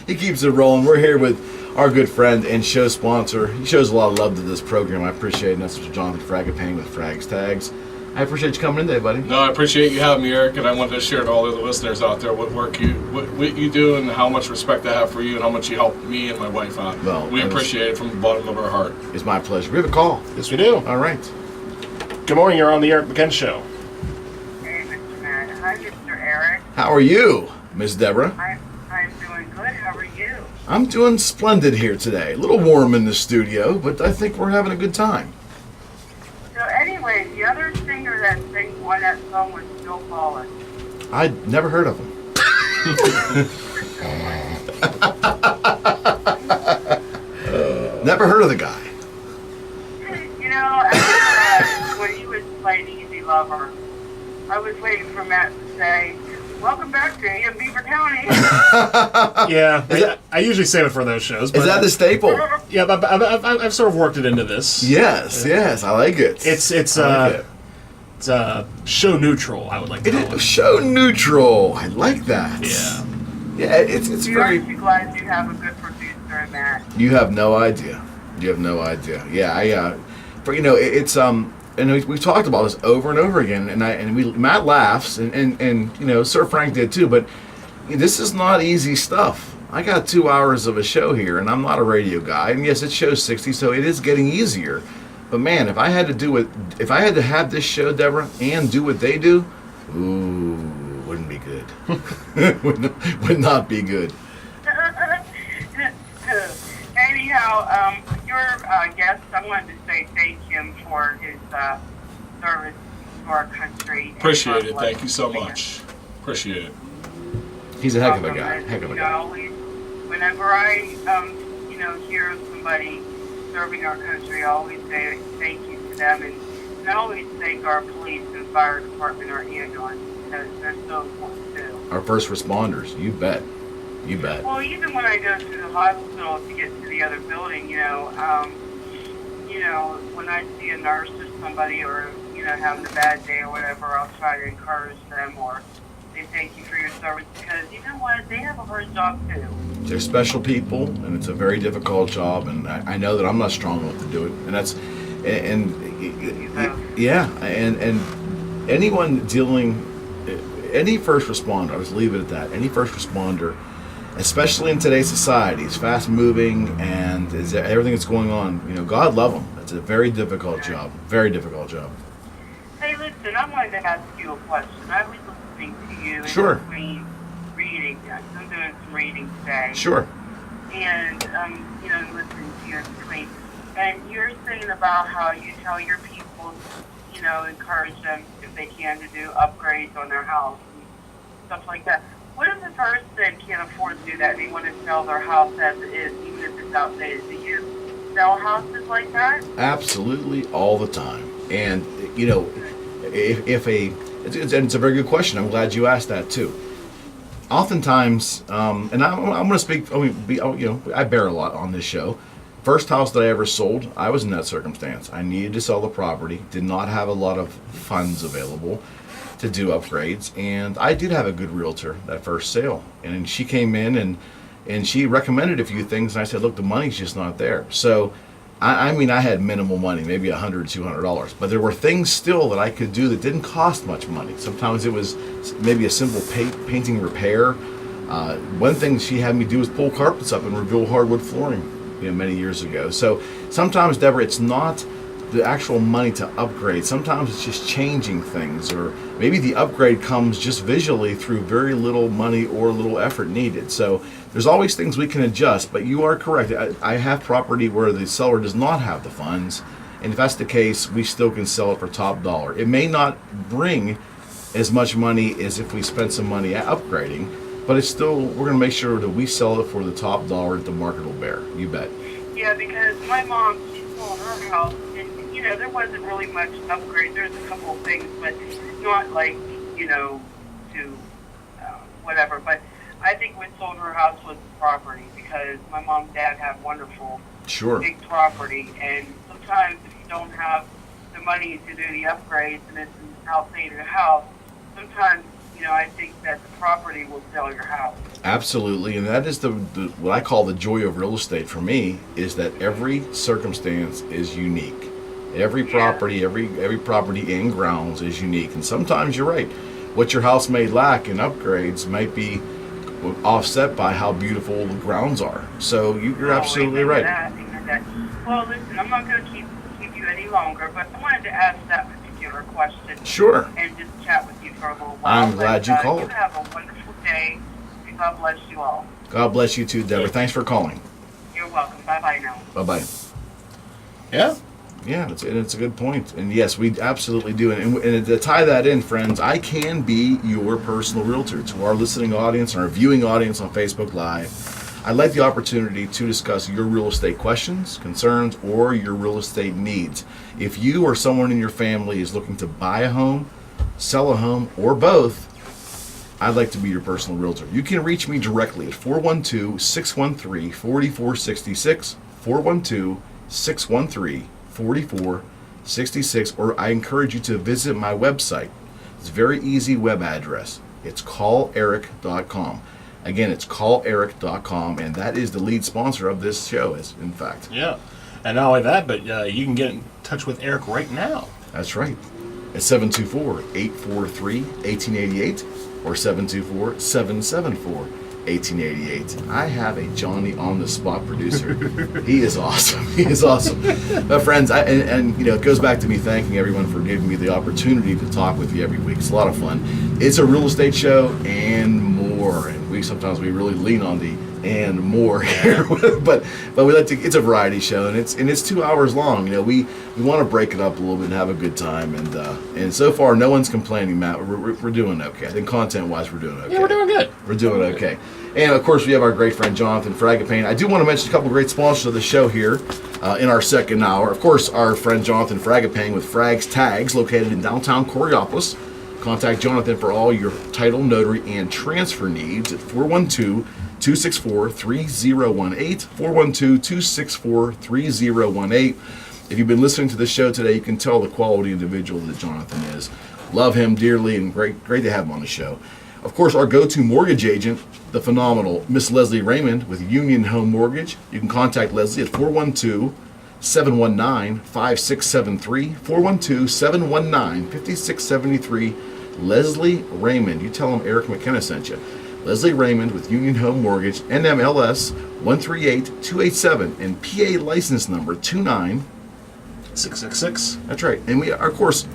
He keeps it rolling. We're here with our good friend and show sponsor. He shows a lot of love to this program. I appreciate it. That's Mr. Jonathan Fragapane with Frags Tags. I appreciate you coming in today, buddy. No, I appreciate you having me, Eric, and I wanted to share to all the listeners out there what you do and how much respect I have for you and how much you help me and my wife out. Well, we appreciate it from the bottom of our heart. It's my pleasure. We have a call. Yes, we do. All right. Good morning. You're on the Eric McKenna Show. Hey, Mr. Matt. Hi, Mr. Eric. How are you, Miss Deborah? I'm doing good. How are you? I'm doing splendid here today. A little warm in the studio, but I think we're having a good time. So anyway, the other singer that won that song was Phil Collins. I'd never heard of him. Never heard of the guy. You know, when he was playing Easy Lover, I was waiting for Matt to say, "Welcome back to AM Beaver County." Yeah, I usually save it for those shows. But Is that the staple? Yeah, but I've sort of worked it into this. Yes, I like it. It's show neutral. I would like to call it. Show neutral. I like that. Yeah, it's very. Aren't you glad you have a good producer in that? You have no idea. Yeah, it's and we've talked about this over and over again, and Matt laughs, and Sir Frank did too, but this is not easy stuff. I got 2 hours of a show here, and I'm not a radio guy, and yes, it shows 60, so it is getting easier. But man, if I had to have this show, Deborah, and do what they do, wouldn't be good. would not be good. Anyhow, your guest, I wanted to say thank him for his service to our country. Appreciate it. Thank you so much. Appreciate it. He's a heck of a guy. Whenever I, hear somebody serving our country, I always say thank you to them, and I always thank our police and fire department, our ambulance, because they're so important too. Our first responders, you bet. Well, even when I go to the hospital to get to the other building, when I see a nurse or somebody or, having a bad day or whatever, I'll try to encourage them or say thank you for your service because, you know what, they have a hard job too. They're special people, and it's a very difficult job, and I know that I'm not strong enough to do it, and that's, and anyone dealing, any first responder, I'll just leave it at that, any first responder, especially in today's society, it's fast moving and is everything that's going on, God love them. It's a very difficult job, Hey, listen, I wanted to ask you a question. I was listening to you Sure. in reading. I'm doing some reading today. Sure. And, listening to you in between. And you're saying about how you tell your people, encourage them if they can to do upgrades on their house and stuff like that. What if the person can't afford to do that? They want to sell their house as it is, even if it's outdated. Do you sell houses like that? Absolutely, all the time. And it's a very good question. I'm glad you asked that too. oftentimes, and I'm going to speak. I bear a lot on this show. First house that I ever sold, I was in that circumstance. I needed to sell the property, did not have a lot of funds available to do upgrades, and I did have a good realtor that first sale. And she came in and she recommended a few things, and I said, look, the money's just not there. So, I mean, I had minimal money, maybe $100, $200, but there were things still that I could do that didn't cost much money. Sometimes it was maybe a simple painting repair. One thing she had me do was pull carpets up and reveal hardwood flooring, many years ago. So sometimes, Deborah, it's not the actual money to upgrade. Sometimes it's just changing things, or maybe the upgrade comes just visually through very little money or little effort needed. So there's always things we can adjust, but you are correct. I have property where the seller does not have the funds, and if that's the case, we still can sell it for top dollar. It may not bring as much money as if we spent some money upgrading, but it's still, we're going to make sure that we sell it for the top dollar that the market will bear. You bet. Yeah, because my mom, she sold her house, and there wasn't really much upgrade. There's a couple of things, but not like to whatever. But I think what sold her house was the property, because my mom and dad have wonderful, big property, and sometimes if you don't have the money to do the upgrades and it's an outdated house, sometimes I think that the property will sell your house. Absolutely, and that is the what I call the joy of real estate for me, is that every circumstance is unique. Every property, every property and grounds is unique, and sometimes you're right. What your house may lack in upgrades might be offset by how beautiful the grounds are. So you're absolutely right. That. Well, listen, I'm not going to keep you any longer, but I wanted to ask that particular question. Sure. And just chat with you for a little while. I'm glad you called. You have a wonderful day, and God bless you all. God bless you too, Deborah. Thanks for calling. You're welcome. Bye-bye now. Bye-bye. Yeah. Yeah, it's a good point. And yes, we absolutely do. And to tie that in, friends, I can be your personal realtor. To our listening audience and our viewing audience on Facebook Live, I'd like the opportunity to discuss your real estate questions, concerns, or your real estate needs. If you or someone in your family is looking to buy a home, sell a home, or both, I'd like to be your personal realtor. You can reach me directly at 412-613-4466, 412-613-4466, or I encourage you to visit my website. It's a very easy web address. It's calleric.com. Again, it's calleric.com, and that is the lead sponsor of this show, in fact. Yeah. And not only that, but you can get in touch with Eric right now. That's right. At 724-843-1888 or 724-774-1888. I have a Johnny on-the-spot producer. He is awesome. He is awesome. But friends, it goes back to me thanking everyone for giving me the opportunity to talk with you every week. It's a lot of fun. It's a real estate show and more, and we really lean on the and more here, but we like to. It's a variety show, and it's 2 hours long. We want to break it up a little bit and have a good time, and so far no one's complaining, Matt. We're doing okay. I think content wise we're doing okay. Yeah, we're doing good. We're doing okay. And of course we have our great friend Jonathan Fragapane. I do want to mention a couple of great sponsors of the show here in our second hour. Of course, our friend Jonathan Fragapane with Frags Tags, located in downtown Coraopolis. Contact Jonathan for all your title, notary, and transfer needs at 412-264-3018, 412-264-3018. If you've been listening to this show today, you can tell the quality individual that Jonathan is. Love him dearly, and great to have him on the show. Of course, our go-to mortgage agent, the phenomenal Miss Leslie Raymond with Union Home Mortgage. You can contact Leslie at 412-719-5673, 412-719-5673. Leslie Raymond. You tell him Eric McKenna sent you. Leslie Raymond with Union Home Mortgage, NMLS 138287, and PA license number 29666. That's right. And we, of course,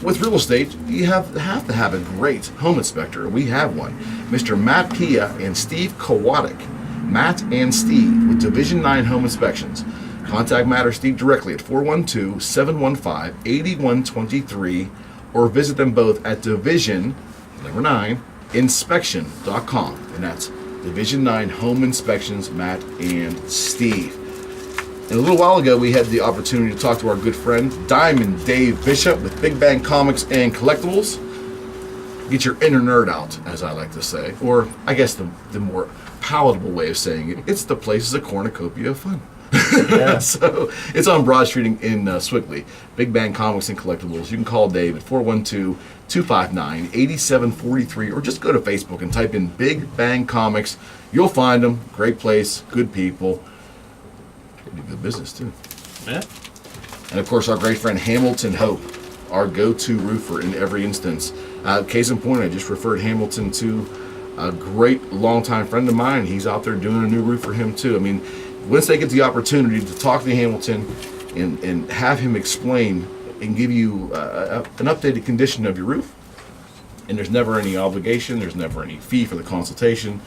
with real estate, you have to have a great home inspector. We have one. Mr. Matt Pia and Steve Kowalik. Matt and Steve with Division 9 Home Inspections. Contact Matt or Steve directly at 412-715-8123, or visit them both at Division 9 inspection.com, and that's Division 9 Home Inspections, Matt and Steve. And a little while ago, we had the opportunity to talk to our good friend Diamond Dave Bishop with Big Bang Comics and Collectibles. get your inner nerd out, as I like to say. Or I guess the more palatable way of saying it, it's the place is a cornucopia of fun. Yeah. So it's on Broad Street in Swickley. Big Bang Comics and Collectibles. You can call Dave at 412-259-8743 or just go to Facebook and type in Big Bang Comics. You'll find them. Great place, good people. They do good business too. Yeah. And of course, our great friend Hamilton Hope, our go-to roofer in every instance. Case in point, I just referred Hamilton to a great longtime friend of mine. He's out there doing a new roof for him too. I mean, once they get the opportunity to talk to Hamilton and have him explain and give you an updated condition of your roof, and there's never any obligation, there's never any fee for the consultation,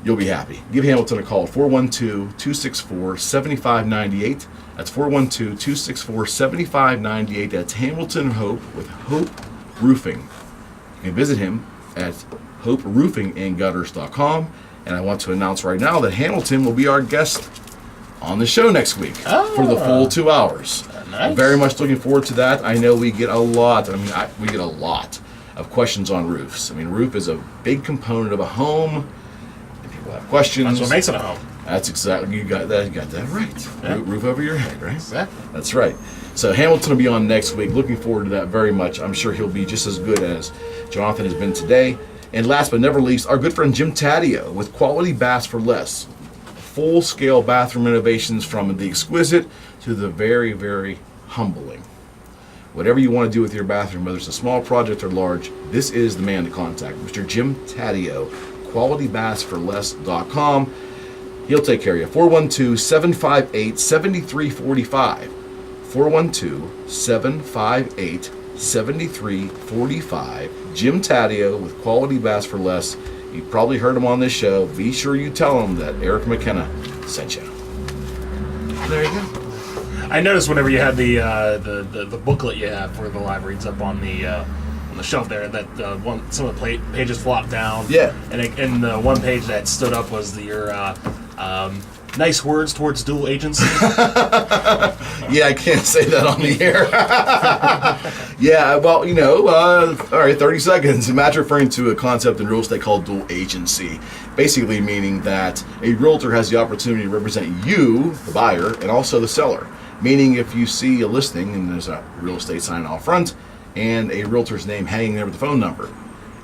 you'll be happy. Give Hamilton a call at 412-264-7598. That's 412-264-7598. That's Hamilton Hope with Hope Roofing. You can visit him at hoperoofingandgutters.com. And I want to announce right now that Hamilton will be our guest on the show next week for the full 2 hours. Nice. I'm very much looking forward to that. I know we get a lot. We get a lot of questions on roofs. I mean, roof is a big component of a home. And people have questions. That's what makes it a home. That's exactly, you got that right. Yeah. Roof over your head, right? Exactly. That's right. So Hamilton will be on next week. Looking forward to that very much. I'm sure he'll be just as good as Jonathan has been today. And last but never least, our good friend Jim Taddeo with Quality Baths for Less. Full-scale bathroom renovations from the exquisite to the very, very humbling. Whatever you want to do with your bathroom, whether it's a small project or large, this is the man to contact. Mr. Jim Taddeo, qualitybathsforless.com. He'll take care of you. 412-758-7345. 412-758-7345. Jim Taddeo with Quality Baths for Less. You probably heard him on this show. Be sure you tell him that Eric McKenna sent you. There you go. I noticed whenever you had the booklet you have for the live reads up on the shelf there, that some of the pages flopped down. Yeah. And the one page that stood up was your nice words towards dual agency. Yeah, I can't say that on the air. Yeah, well, all right, 30 seconds. Matt's referring to a concept in real estate called dual agency. Basically meaning that a realtor has the opportunity to represent you, the buyer, and also the seller. Meaning if you see a listing and there's a real estate sign out front and a realtor's name hanging there with the phone number,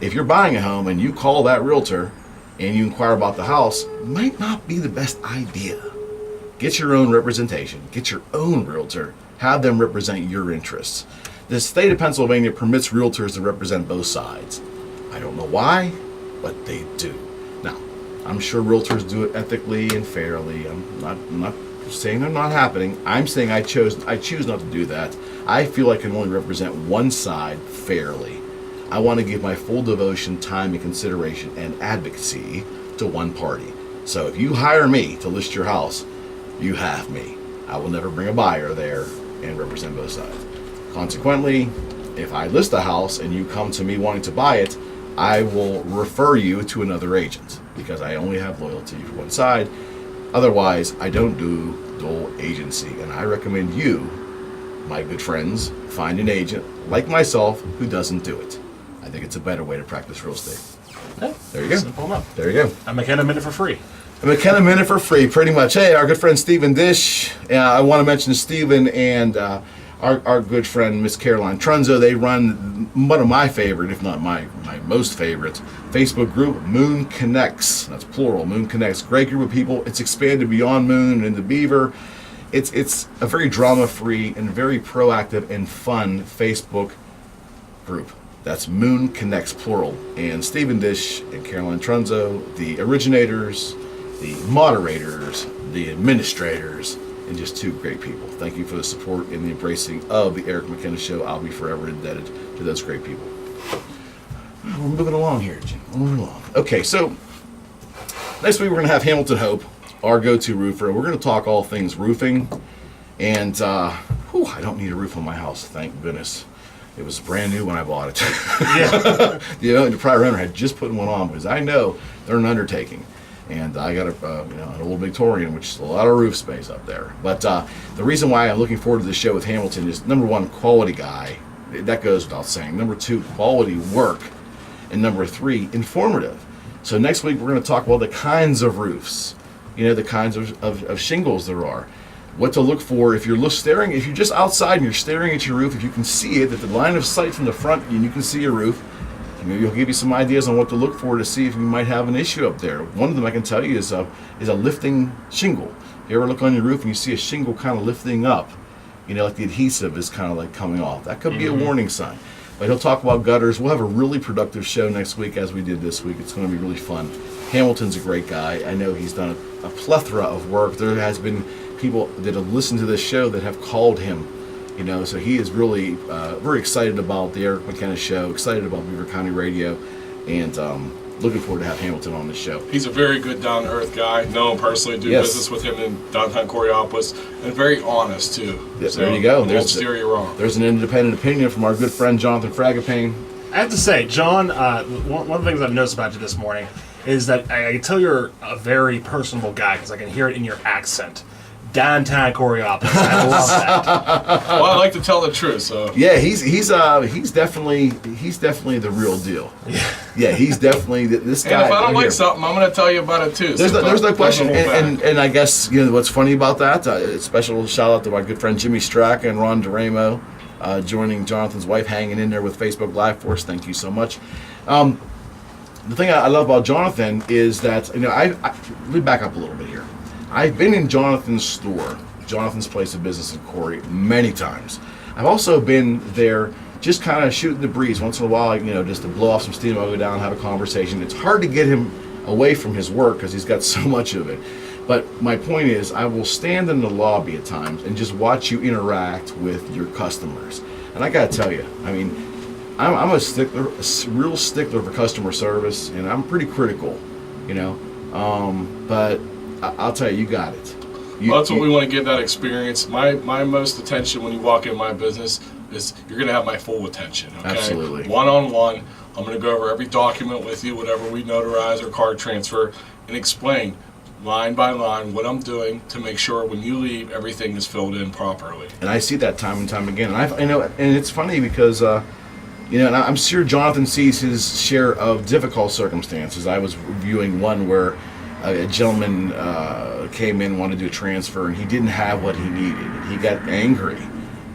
if you're buying a home and you call that realtor and you inquire about the house, might not be the best idea. Get your own representation. Get your own realtor. Have them represent your interests. The state of Pennsylvania permits realtors to represent both sides. I don't know why, but they do. Now, I'm sure realtors do it ethically and fairly. I'm not saying they're not happening. I'm saying I choose not to do that. I feel I can only represent one side fairly. I want to give my full devotion, time, and consideration and advocacy to one party. So if you hire me to list your house, you have me. I will never bring a buyer there and represent both sides. Consequently, if I list a house and you come to me wanting to buy it, I will refer you to another agent because I only have loyalty for one side. Otherwise, I don't do dual agency. And I recommend you, my good friends, find an agent like myself who doesn't do it. I think it's a better way to practice real estate. Yeah, there you go. Simple enough. There you go. A McKenna minute for free. A McKenna minute for free, pretty much. Hey, our good friend Stephen Dish. I want to mention Stephen and our good friend Miss Caroline Trunzo. They run one of my favorite, if not my most favorite, Facebook group, Moon Connects. That's plural, Moon Connects. Great group of people. It's expanded beyond Moon and the Beaver. It's a very drama-free and very proactive and fun Facebook group. That's Moon Connects, plural. And Stephen Dish and Caroline Trunzo, the originators, the moderators, the administrators, and just two great people. Thank you for the support and the embracing of the Eric McKenna Show. I'll be forever indebted to those great people. We're moving along here, Jim. We're moving along. Okay, so next week we're going to have Hamilton Hope, our go-to roofer. We're going to talk all things roofing. And I don't need a roof on my house, thank goodness. It was brand new when I bought it. Yeah. The prior owner had just put one on because I know they're an undertaking. And I got an old Victorian, which is a lot of roof space up there. But the reason why I'm looking forward to this show with Hamilton is, number one, quality guy. That goes without saying. Number two, quality work. And number 3, informative. So next week we're going to talk about the kinds of roofs, the kinds of shingles there are, what to look for if you're if you're just outside and you're staring at your roof, if you can see it, at the line of sight from the front and you can see your roof, maybe he'll give you some ideas on what to look for to see if you might have an issue up there. One of them I can tell you is a lifting shingle. If you ever look on your roof and you see a shingle kind of lifting up, like the adhesive is kind of like coming off, that could be a warning sign. But he'll talk about gutters. We'll have a really productive show next week as we did this week. It's going to be really fun. Hamilton's a great guy. I know he's done a plethora of work. There has been people that have listened to this show that have called him, so he is really very excited about the Eric McKenna show, excited about Beaver County Radio, and looking forward to have Hamilton on the show. He's a very good, down-to-earth guy. Know him personally, do business with him in downtown Coraopolis, and very honest, too. Yes, so there you go. Won't steer you wrong. There's an independent opinion from our good friend Jonathan Fragapane. I have to say, John, one of the things I've noticed about you this morning is that I can tell you're a very personable guy because I can hear it in your accent. Downtown Coraopolis. I love that. Well, I like to tell the truth, so. Yeah, he's definitely the real deal. Yeah, he's definitely this guy. And if I don't like something, I'm going to tell you about it too. There's no question. And I guess what's funny about that. Special shout out to my good friend Jimmy Straka and Ron DeRamo, joining Jonathan's wife, hanging in there with Facebook Live for us. Thank you so much. The thing I love about Jonathan is that let me back up a little bit here. I've been in Jonathan's store, Jonathan's place of business in Corey, many times. I've also been there just kind of shooting the breeze once in a while, just to blow off some steam. I'll go down and have a conversation. It's hard to get him away from his work because he's got so much of it. But my point is, I will stand in the lobby at times and just watch you interact with your customers. And I got to tell you, I'm a stickler, a real stickler for customer service, and I'm pretty critical, but I'll tell you, you got it. That's what we want to give that experience. My most attention when you walk in my business is you're going to have my full attention. Okay? Absolutely. One-on-one, I'm going to go over every document with you, whatever we notarize or card transfer, and explain line by line what I'm doing to make sure when you leave, everything is filled in properly. And I see that time and time again. And and it's funny because and I'm sure Jonathan sees his share of difficult circumstances. I was reviewing one where a gentleman came in, wanted to do a transfer, and he didn't have what he needed. He got angry.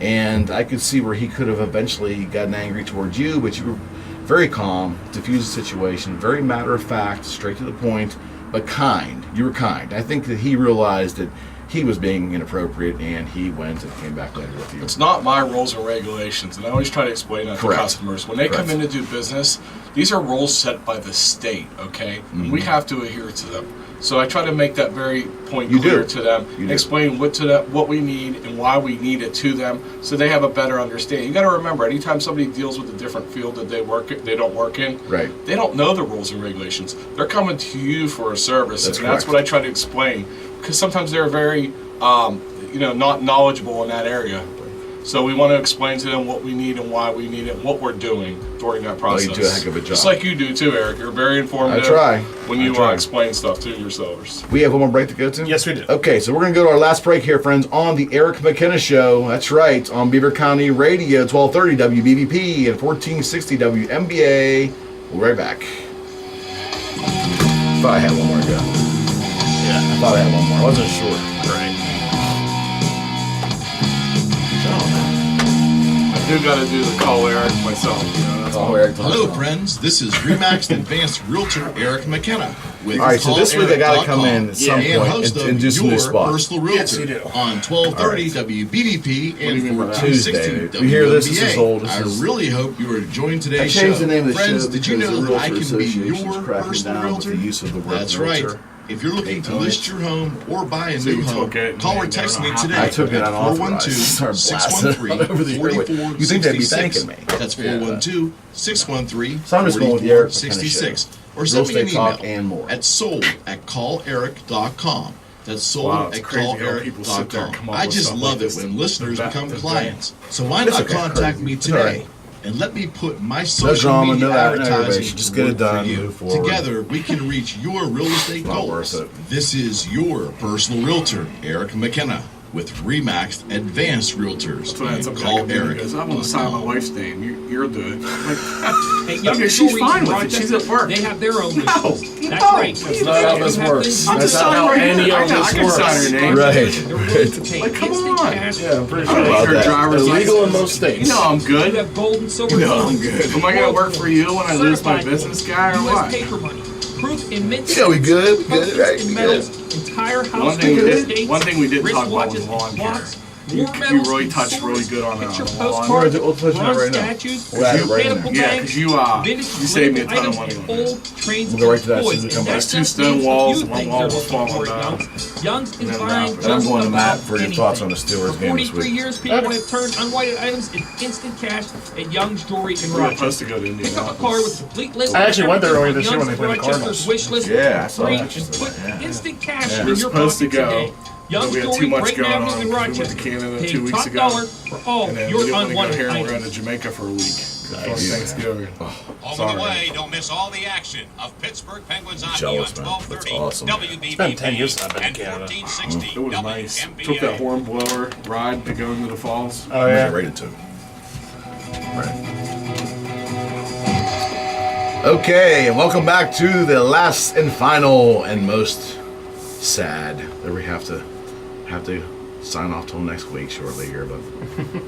And I could see where he could have eventually gotten angry towards you, but you were very calm, diffused the situation, very matter of fact, straight to the point, but kind. You were kind. I think that he realized that he was being inappropriate, and he went and came back later with you. It's not my rules and regulations, and I always try to explain that to customers. When they come in to do business, these are rules set by the state, okay? Mm-hmm. We have to adhere to them. So I try to make that very point clear to them, explain what we need and why we need it to them, so they have a better understanding. You got to remember, anytime somebody deals with a different field that they don't work in, they don't know the rules and regulations. They're coming to you for a service, that's what I try to explain, because sometimes they're very, not knowledgeable in that area. So we want to explain to them what we need and why we need it, what we're doing during that process. You do a heck of a job. Just like you do too, Eric. You're very informative. I try. When you explain stuff to your sellers. We have one more break to go to? Yes, we do. Okay, so we're going to go to our last break here, friends, on the Eric McKenna Show. That's right, on Beaver County Radio, 1230 WBVP and 1460 WMBA. We'll be right back. I thought I had one more to go. Yeah, I thought I had one more. I wasn't sure. Right. I do got to do the call Eric myself. Hello, friends. This is Remaxed Advanced Realtor Eric McKenna. With all right, so this week I got to come in at some point and do some new spots. Personal Realtor yes, you do. On 1230 WBVP and 1460 We hear this is old. I really hope you are enjoying today's show. I changed the name of the friends, show. Did you know that I can be your personal realtor? That's right. If you're looking to list your home or buy a new home, call or text me today at 412-613-4466. You think they'd be thanking me? That's 412-613-4466. Or send me an email at sold@calleric.com. That's sold@calleric.com. I just love it when listeners become clients. So why not contact me today? And let me put my social media advertising just get it done. For you. Together, we can reach your real estate goals. This is your personal realtor, Eric McKenna. with Remaxed Advanced Realtors. That's what I had some Call guy Eric. goes, I want to sign my wife's name. You're good. I'm like, Hey, okay, she's fine with it. She's at work. They have their own wish list. That's no, right. that's not how this works. I'm That's just not how signing any right of here. this works. I can sign her name. Right. Like, come on. Yeah, I'm pretty I don't sure need her driver's illegal license. in most states. You know I'm good. You have gold and silver. You know I'm good. Am I going to work for you when I lose my Certified business guy or US what? paper money. Proof in mint. Yeah, we good. We good, right? In We metals. good. Entire house. One thing we didn't wrist talk about was watches, lawn care. clocks, You war medals, really and touched really swords, good on picture the lawn. postcards, We'll touch on it bronze right now. statues, We'll add it right in mechanical there. Yeah, bags, because vintage you saved me a ton items, of money and on this. old trains We'll go right to that and as soon as we toys. come And back. that's Two just stone names of walls, few one things wall they're was looking falling for at down. Young's is And then buying wrap it. And I'm just going to Matt about for your anything. thoughts on the Steelers For game this 43 week. years, people have turned unwhite items into instant cash at Young's Jewelry in We're supposed Rochester. to go to Pick up a card with a complete list. I actually went there earlier of this year when they Young's played the Rochester's Cardinals. wish list Yeah, I saw free that. and put instant cash Yeah. in We're your supposed to pocket today. go. Young's We had Jewelry, too much Brighton going Avenue on. in We went Rochester. to Canada Paying 2 weeks top ago. dollar for all And then your we didn't want to go unwanted here and we're going items. to Jamaica for a week. For Thanksgiving. On Sorry. the way, don't miss all the action of Pittsburgh Penguins hockey Jealous, on man. That's 1230 awesome. WBVP It's been 10 years since I've been in and Canada. 1460 It was nice. WMBA. Took that horn blower ride to go into the falls. Oh, I'm yeah. gonna rate it to. Right. Okay, and welcome back to the last and final and most sad that we have to sign off till next week shortly here, but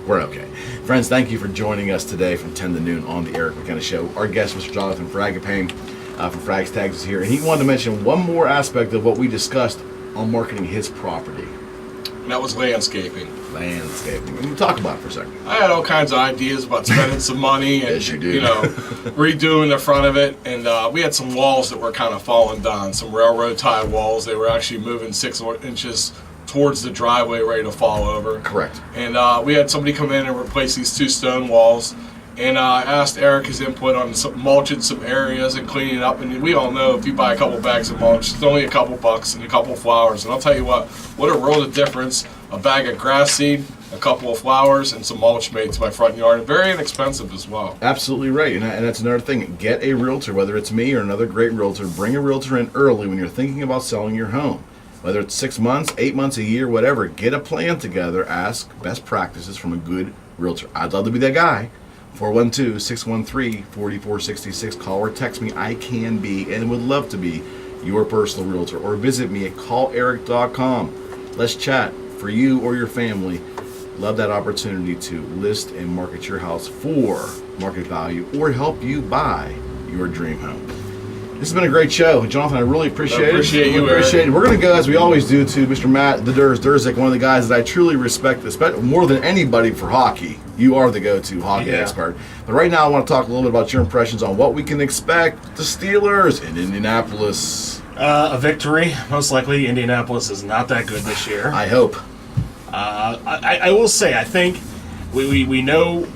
we're okay. Friends, thank you for joining us today from 10 to noon on the Eric McKenna Show. Our guest, Mr. Jonathan Fragapane from Frags Tags is here, and he wanted to mention one more aspect of what we discussed on marketing his property. And that was landscaping. Landscaping. And we'll talk about it for a second. I had all kinds of ideas about spending some money and Yes, you do. redoing the front of it. And we had some walls that were kind of falling down, some railroad tie walls. They were actually moving 6 inches towards the driveway, ready to fall over. Correct. And we had somebody come in and replace these 2 stone walls. And I asked Eric his input on mulching some areas and cleaning it up. And we all know if you buy a couple bags of mulch, it's only a couple bucks and a couple flowers. And I'll tell you what a world of difference a bag of grass seed, a couple of flowers, and some mulch made to my front yard. And very inexpensive as well. Absolutely right. And that's another thing. Get a realtor, whether it's me or another great realtor. Bring a realtor in early when you're thinking about selling your home. Whether it's 6 months, 8 months, a year, whatever. Get a plan together. Ask best practices from a good realtor. I'd love to be that guy. 412-613-4466. Call or text me. I can be and would love to be your personal realtor. Or visit me at calleric.com. Let's chat for you or your family. Love that opportunity to list and market your house for market value or help you buy your dream home. This has been a great show. Jonathan, I really appreciate it. Appreciate you, Appreciate Eric. it. We're going to go, as we always do, to Mr. Matt the Durzik, one of the guys that I truly respect, more than anybody for hockey. You are the go-to hockey expert. But right now, I want to talk a little bit about your impressions on what we can expect the Steelers in Indianapolis. A victory, most likely. Indianapolis is not that good this year. I hope. I will say, I think we know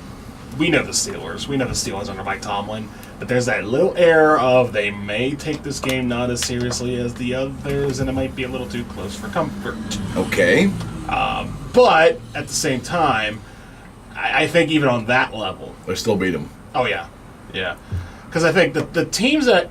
the Steelers. We know the Steelers under Mike Tomlin. But there's that little air of they may take this game not as seriously as the others, and it might be a little too close for comfort. Okay. But at the same time, I think even on that level, they still beat them. Oh yeah, yeah. Because I think the teams that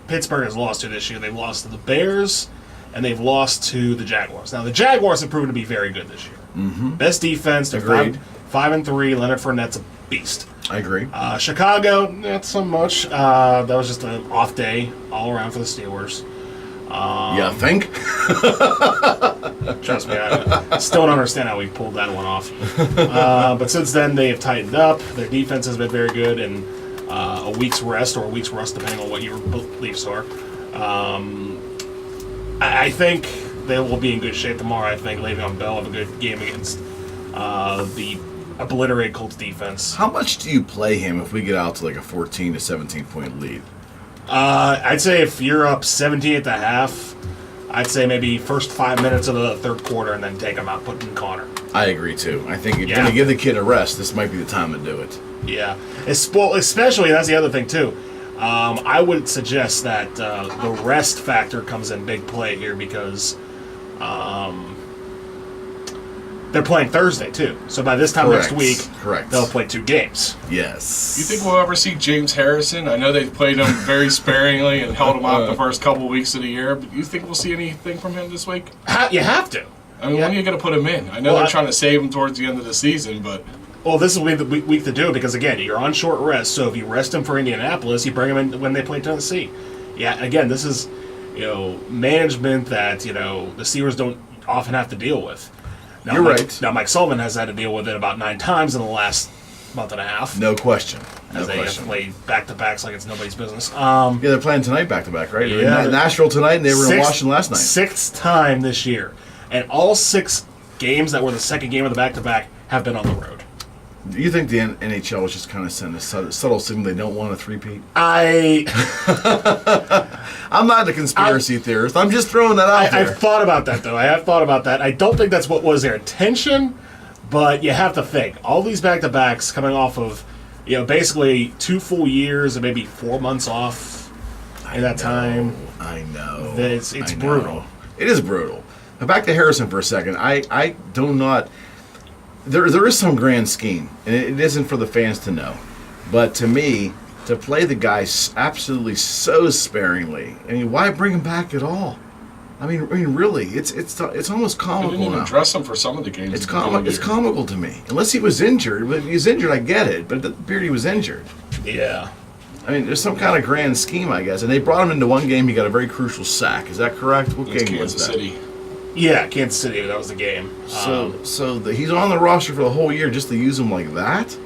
Pittsburgh has lost to this year, they've lost to the Bears, and they've lost to the Jaguars. Now the Jaguars have proven to be very good this year. Mm-hmm. Best defense. They're Agreed. 5-3. Leonard Fournette's a beast. I agree. Chicago, not so much. That was just an off day all around for the Steelers. You think? Trust me, I still don't understand how we pulled that one off. But since then, they have tightened up. Their defense has been very good, and a week's rest or a week's rust, depending on what your beliefs are. I think they will be in good shape tomorrow. I think Le'Veon Bell have a good game against the obliterated Colts defense. How much do you play him if we get out to like a 14 to 17 point lead? I'd say if you're up 17 at the half, I'd say maybe first 5 minutes of the third quarter and then take him out, put in Connor. I agree too. I think if you're going to give the kid a rest, this might be the time to do it. Yeah. Especially, that's the other thing too. I would suggest that the rest factor comes in big play here because they're playing Thursday too. So by this time next week, they'll play 2 games. Yes. You think we'll ever see James Harrison? I know they played him very sparingly and held him out the first couple weeks of the year, but you think we'll see anything from him this week? You have to. I mean, when are you going to put him in? I know they're trying to save him towards the end of the season, but... Well, this will be the week to do it because, again, you're on short rest. So if you rest him for Indianapolis, you bring him in when they play Tennessee. Yeah, again, this is, management that, the Steelers don't often have to deal with. Now, You're right. Now, Mike Sullivan has had to deal with it about 9 times in the last month and a half. No question. As they have to play back-to-backs like it's nobody's business. Yeah, they're playing tonight back-to-back, right? Yeah. Nashville tonight, and they were in Washington last night. 6th time this year. And all 6 games that were the second game of the back-to-back have been on the road. Do you think the NHL was just kind of sending a subtle signal they don't want a three-peat? I'm not a conspiracy theorist. I'm just throwing that out there. I've thought about that, though. I have thought about that. I don't think that's what was their intention, but you have to think. All these back-to-backs coming off of, basically 2 full years and maybe 4 months off in that time. I know. It's brutal. It is brutal. Now back to Harrison for a second. I do not... There is some grand scheme, and it isn't for the fans to know. But to me, to play the guy absolutely so sparingly, I mean, why bring him back at all? I mean, really, it's almost comical They didn't even dress him for some of the games. It's comical to me. Unless he was injured. If he was injured, I get it. But it appeared he was injured. Yeah. I mean, there's some kind of grand scheme, I guess. And they brought him into one game. He got a very crucial sack. Is that correct? What game was that? Kansas City. Yeah, Kansas City. That was the game. So he's on the roster for the whole year just to use him like that?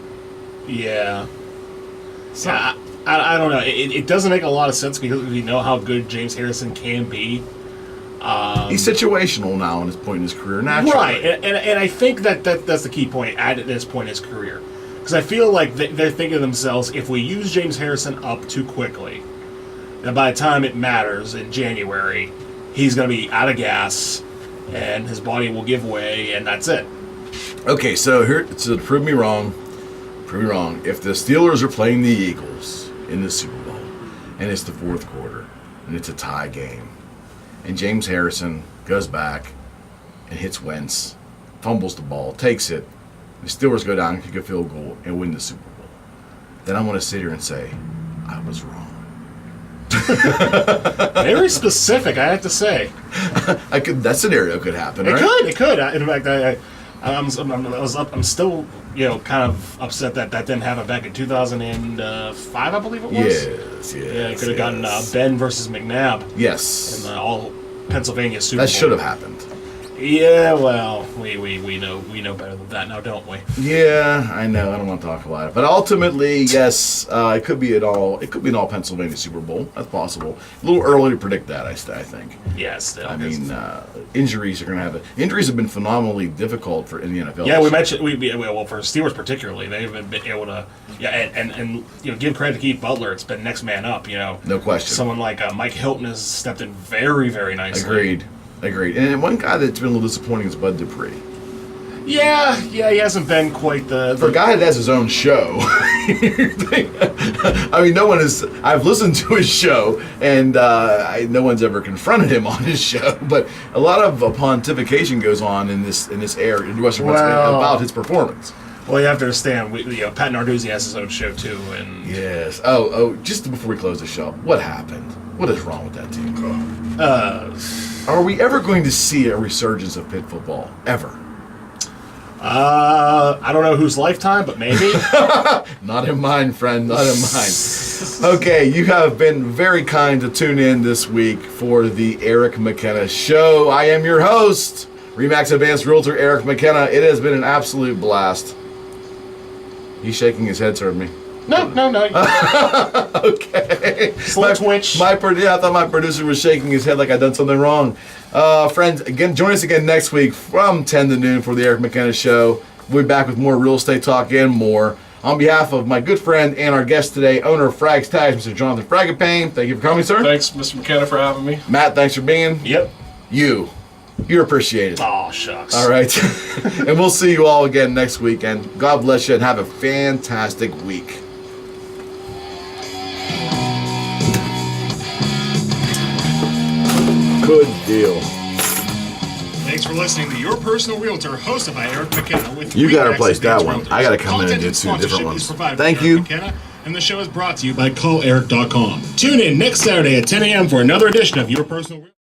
Yeah. So I don't know. It doesn't make a lot of sense because we know how good James Harrison can be. He's situational now at this point in his career, naturally. Right, and I think that's the key point at this point in his career. Because I feel like they're thinking to themselves, if we use James Harrison up too quickly, then by the time it matters in January, he's going to be out of gas, and his body will give way, and that's it. Okay, so to prove me wrong, if the Steelers are playing the Eagles in the Super Bowl, and it's the 4th quarter, and it's a tie game, and James Harrison goes back and hits Wentz, fumbles the ball, takes it, the Steelers go down, kick a field goal, and win the Super Bowl, then I'm going to sit here and say, I was wrong. Very specific, I have to say. That scenario could happen, right? It could. In fact, I'm still, kind of upset that didn't happen back in 2005, I believe it was. Yes. Yeah, it could have gotten Ben versus McNabb. Yes. In the all Pennsylvania Super Bowl. That should have happened. Yeah, well, we know better than that now, don't we? Yeah, I know. I don't want to talk about it, but ultimately, yes, it could be an all Pennsylvania Super Bowl. That's possible. A little early to predict that, I think. Yes, I mean, injuries are going to have injuries have been phenomenally difficult in the NFL. Yeah, we mentioned for Steelers particularly, they've been able to and give credit to Keith Butler. It's been next man up. No question. Someone like Mike Hilton has stepped in very, very nicely. Agreed. And one guy that's been a little disappointing is Bud Dupree. Yeah, he hasn't been quite the... For a guy that has his own show, I mean, no one is... I've listened to his show, and no one's ever confronted him on his show, but a lot of pontification goes on in this area, in Western Pennsylvania, about his performance. Well, you have to understand, Pat Narduzzi has his own show, too, and... Yes. Oh, just before we close the show, what happened? What is wrong with that team? Are we ever going to see a resurgence of pit football? Ever? I don't know whose lifetime, but maybe. Not in mine, friend. Not in mine. Okay, you have been very kind to tune in this week for the Eric McKenna Show. I am your host, RE/MAX Advanced Realtor Eric McKenna. It has been an absolute blast. He's shaking his head toward me. No. Okay. Slow twitch. I thought my producer was shaking his head like I'd done something wrong. Friends, again, join us again next week from 10 to noon for the Eric McKenna Show. We'll be back with more real estate talk and more. On behalf of my good friend and our guest today, owner of Frags Tags, Mr. Jonathan Fragapane, thank you for coming, sir. Thanks, Mr. McKenna, for having me. Matt, thanks for being. Yep. You're appreciated. Oh, shucks. All right. And we'll see you all again next weekend. God bless you and have a fantastic week. Good deal. Thanks for listening to Your Personal Realtor, hosted by Eric McKenna. With You got to RE/MAX replace that Advanced one. I got to Realtors. come in and do Content two different sponsorship ones. is provided Thank by you. Eric McKenna, and the show is brought to you by CallEric.com. Tune in next Saturday at 10 a.m. for another edition of Your Personal Realtor.